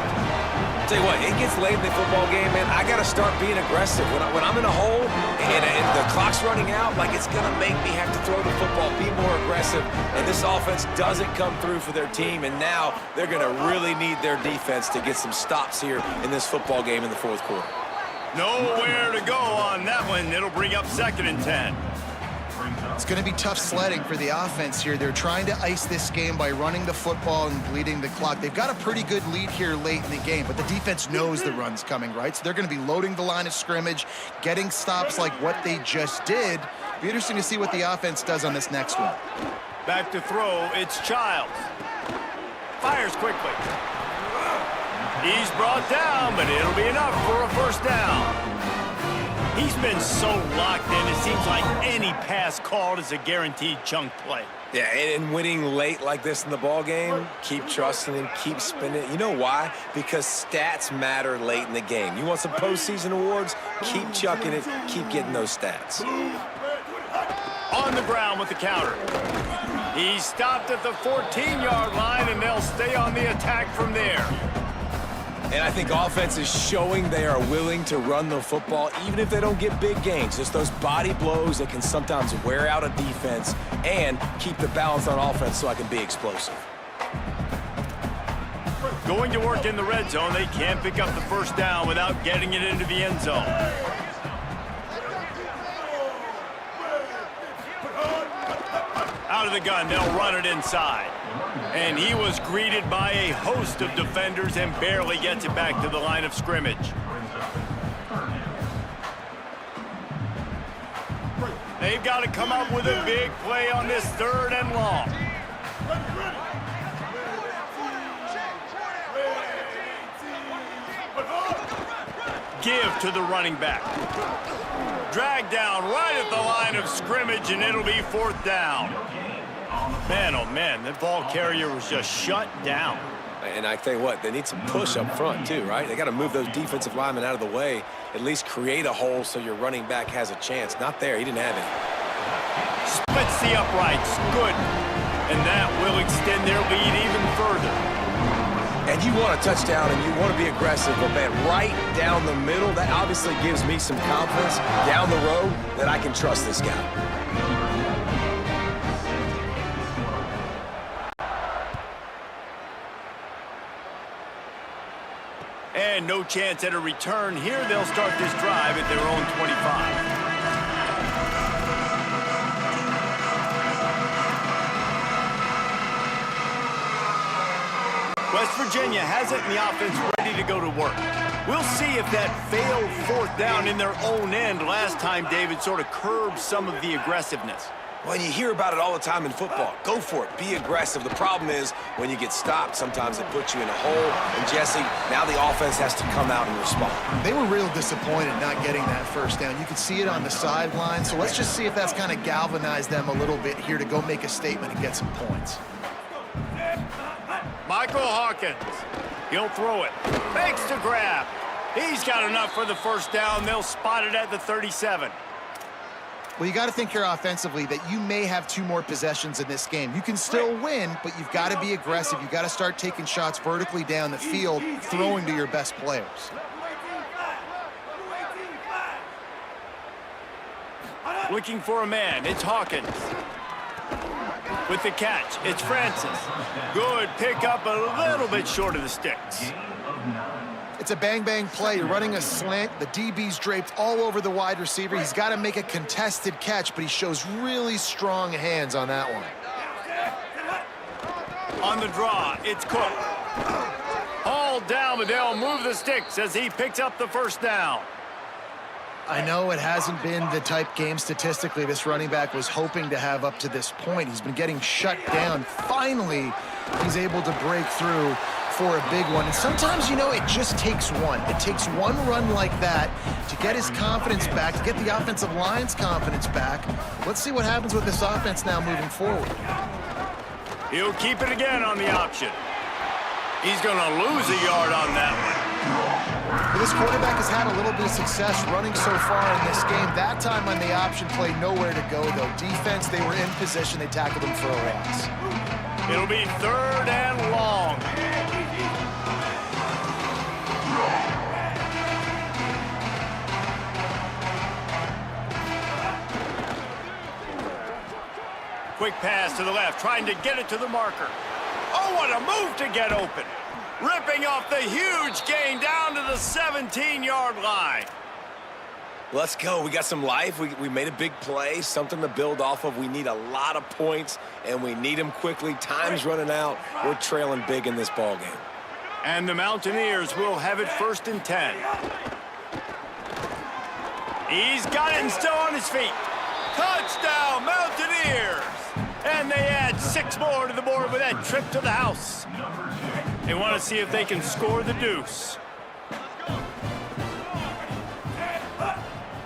Tell you what, it gets late in the football game, man. I got to start being aggressive. When I'm in a hole and the clock's running out, like it's going to make me have to throw the football, be more aggressive. And this offense doesn't come through for their team, and now they're going to really need their defense to get some stops here in this football game in the 4th quarter. Nowhere to go on that one. It'll bring up 2nd and 10. It's going to be tough sledding for the offense here. They're trying to ice this game by running the football and bleeding the clock. They've got a pretty good lead here late in the game, but the defense knows the run's coming, right? So they're going to be loading the line of scrimmage, getting stops like what they just did. Be interesting to see what the offense does on this next one. Back to throw, it's Childs. Fires quickly. He's brought down, but it'll be enough for a 1st down. He's been so locked in, it seems like any pass called is a guaranteed chunk play. Yeah, and winning late like this in the ball game, keep trusting him, keep spinning it. You know why? Because stats matter late in the game. You want some postseason awards? Keep chucking it, keep getting those stats. On the ground with the counter. He's stopped at the 14-yard line, and they'll stay on the attack from there. And I think offense is showing they are willing to run the football, even if they don't get big gains. Just those body blows that can sometimes wear out a defense and keep the balance on offense so I can be explosive. Going to work in the red zone, they can't pick up the 1st down without getting it into the end zone. Out of the gun, they'll run it inside. And he was greeted by a host of defenders and barely gets it back to the line of scrimmage. They've got to come up with a big play on this 3rd and long. Give to the running back. Drag down right at the line of scrimmage, and it'll be 4th down. Man, oh man, the ball carrier was just shut down. And I tell you what, they need some push up front too, right? They got to move those defensive linemen out of the way, at least create a hole so your running back has a chance. Not there, he didn't have any. Splits the uprights, good. And that will extend their lead even further. And you want a touchdown and you want to be aggressive, but man, right down the middle, that obviously gives me some confidence down the road that I can trust this guy. And no chance at a return here. They'll start this drive at their own 25. West Virginia has it in the offense ready to go to work. We'll see if that failed 4th down in their own end last time, David, sort of curbed some of the aggressiveness. Well, you hear about it all the time in football. Go for it. Be aggressive. The problem is when you get stopped, sometimes it puts you in a hole. And, Jesse, now the offense has to come out and respond. They were real disappointed not getting that 1st down. You could see it on the sideline. So let's just see if that's kind of galvanized them a little bit here to go make a statement and get some points. Michael Hawkins. He'll throw it. Makes the grab. He's got enough for the 1st down. They'll spot it at the 37. Well, you got to think here offensively that you may have 2 more possessions in this game. You can still win, but you've got to be aggressive. You've got to start taking shots vertically down the field, throwing to your best players. Looking for a man. It's Hawkins. With the catch, it's Francis. Good pickup, a little bit short of the sticks. It's a bang-bang play. You're running a slant. The DB's draped all over the wide receiver. He's got to make a contested catch, but he shows really strong hands on that one. On the draw, it's Cook. Hauled down, but they'll move the sticks as he picks up the 1st down. I know it hasn't been the type game statistically this running back was hoping to have up to this point. He's been getting shut down. Finally, he's able to break through for a big one. And sometimes, you know, it just takes one. It takes one run like that to get his confidence back, to get the offensive line's confidence back. Let's see what happens with this offense now moving forward. He'll keep it again on the option. He's going to lose a yard on that one. Well, this quarterback has had a little bit of success running so far in this game. That time on the option play, nowhere to go, though. Defense, they were in position. They tackled him for a loss. It'll be 3rd and long. Quick pass to the left, trying to get it to the marker. Oh, what a move to get open. Ripping off the huge gain down to the 17-yard line. Let's go. We got some life. We made a big play, something to build off of. We need a lot of points, and we need them quickly. Time's running out. We're trailing big in this ball game. And the Mountaineers will have it 1st and 10. He's got it and still on his feet. Touchdown, Mountaineers! And they add 6 more to the board with that trip to the house. They want to see if they can score the deuce.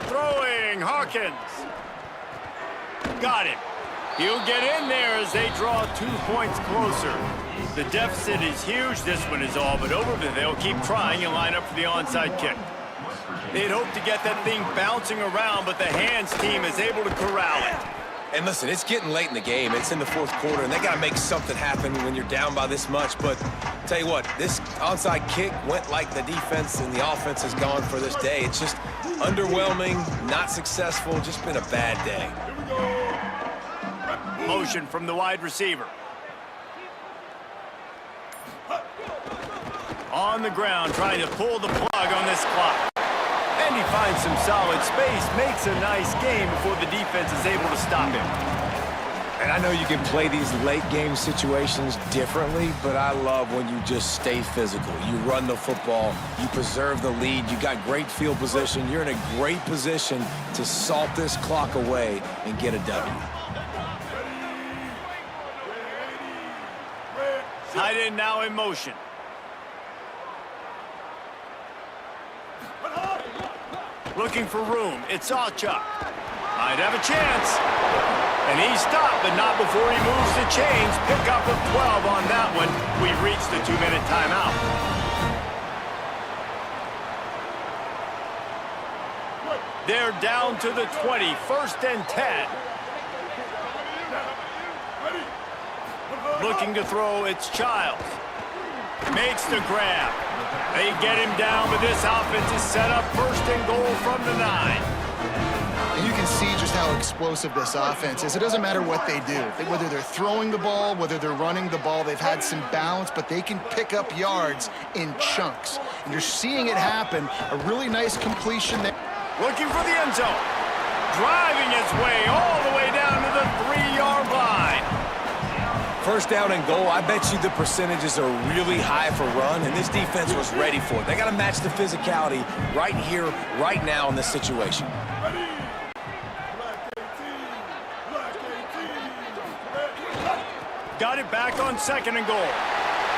Throwing, Hawkins. Got it. He'll get in there as they draw 2 points closer. The deficit is huge. This one is all but over, but they'll keep trying and line up for the onside kick. They'd hope to get that thing bouncing around, but the hands team is able to corral it. And listen, it's getting late in the game. It's in the 4th quarter, and they got to make something happen when you're down by this much. But tell you what, this onside kick went like the defense and the offense has gone for this day. It's just underwhelming, not successful, just been a bad day. Motion from the wide receiver. On the ground, trying to pull the plug on this clock. And he finds some solid space, makes a nice game before the defense is able to stop him. And I know you can play these late game situations differently, but I love when you just stay physical. You run the football, you preserve the lead, you got great field position, you're in a great position to salt this clock away and get a W. Tight end now in motion. Looking for room. It's Ocha. Might have a chance. And he stopped, but not before he moves the chains. Pick up of 12 on that one. We've reached the 2-minute timeout. They're down to the 20, 1st and 10. Looking to throw, it's Childs. Makes the grab. They get him down, but this offense is set up 1st and goal from the 9. And you can see just how explosive this offense is. It doesn't matter what they do. Whether they're throwing the ball, whether they're running the ball, they've had some balance, but they can pick up yards in chunks. And you're seeing it happen. A really nice completion there. Looking for the end zone. Driving his way all the way down to the 3-yard line. 1st down and goal, I bet you the percentages are really high for run, and this defense was ready for it. They got to match the physicality right here, right now in this situation. Got it back on 2nd and goal.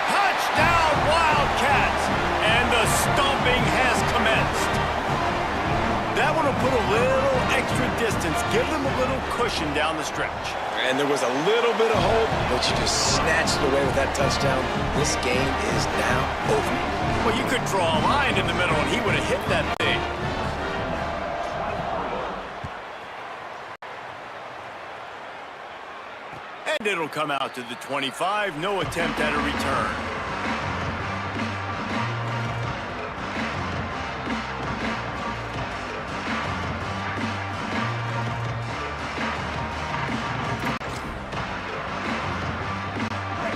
Touchdown, Wildcats! And the stomping has commenced. That one will put a little extra distance, give them a little cushion down the stretch. And there was a little bit of hope, but you just snatched it away with that touchdown. This game is now over. Well, you could draw a line in the middle, and he would have hit that thing. And it'll come out to the 25. No attempt at a return.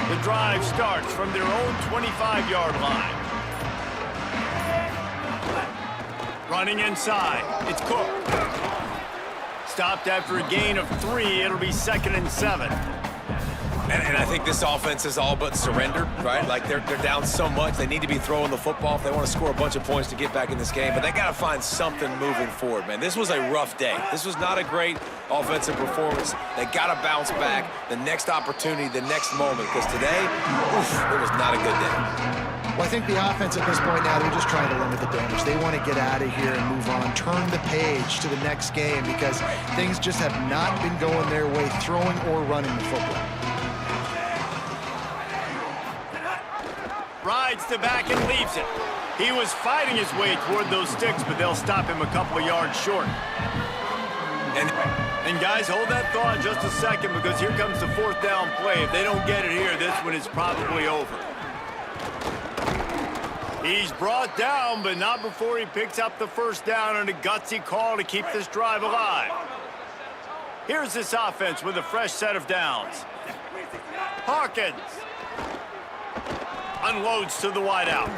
The drive starts from their own 25-yard line. Running inside. It's Cook. Stopped after a gain of 3. It'll be 2nd and 7. And I think this offense is all but surrendered, right? Like, they're down so much. They need to be throwing the football if they want to score a bunch of points to get back in this game. But they got to find something moving forward, man. This was a rough day. This was not a great offensive performance. They got to bounce back the next opportunity, the next moment. Because today, oof, it was not a good day. Well, I think the offense at this point now, they're just trying to limit the damage. They want to get out of here and move on, turn the page to the next game because things just have not been going their way, throwing or running the football. Rides the back and leaves it. He was fighting his way toward those sticks, but they'll stop him a couple of yards short. And guys, hold that thought just a second because here comes the 4th down play. If they don't get it here, this one is probably over. He's brought down, but not before he picks up the 1st down on a gutsy call to keep this drive alive. Here's this offense with a fresh set of downs. Hawkins unloads to the wideout.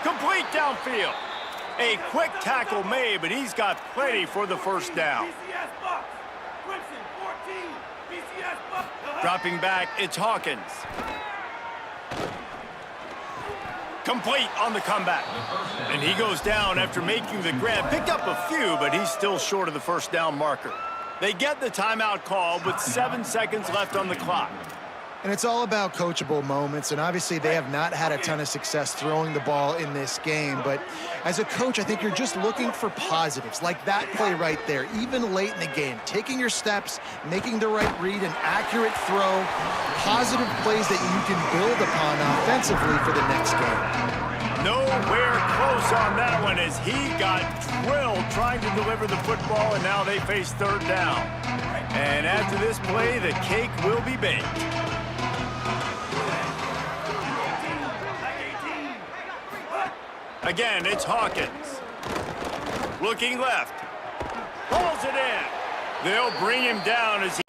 Complete downfield. A quick tackle made, but he's got plenty for the 1st down. Dropping back, it's Hawkins. Complete on the comeback. And he goes down after making the grab. Picked up a few, but he's still short of the 1st down marker. They get the timeout call with 7 seconds left on the clock. And it's all about coachable moments, and obviously they have not had a ton of success throwing the ball in this game, but as a coach, I think you're just looking for positives, like that play right there, even late in the game, taking your steps, making the right read, an accurate throw, positive plays that you can build upon offensively for the next game. Nowhere close on that one as he got drilled trying to deliver the football, and now they face 3rd down. And after this play, the cake will be baked. Again, it's Hawkins. Looking left. Pulls it in. They'll bring him down as he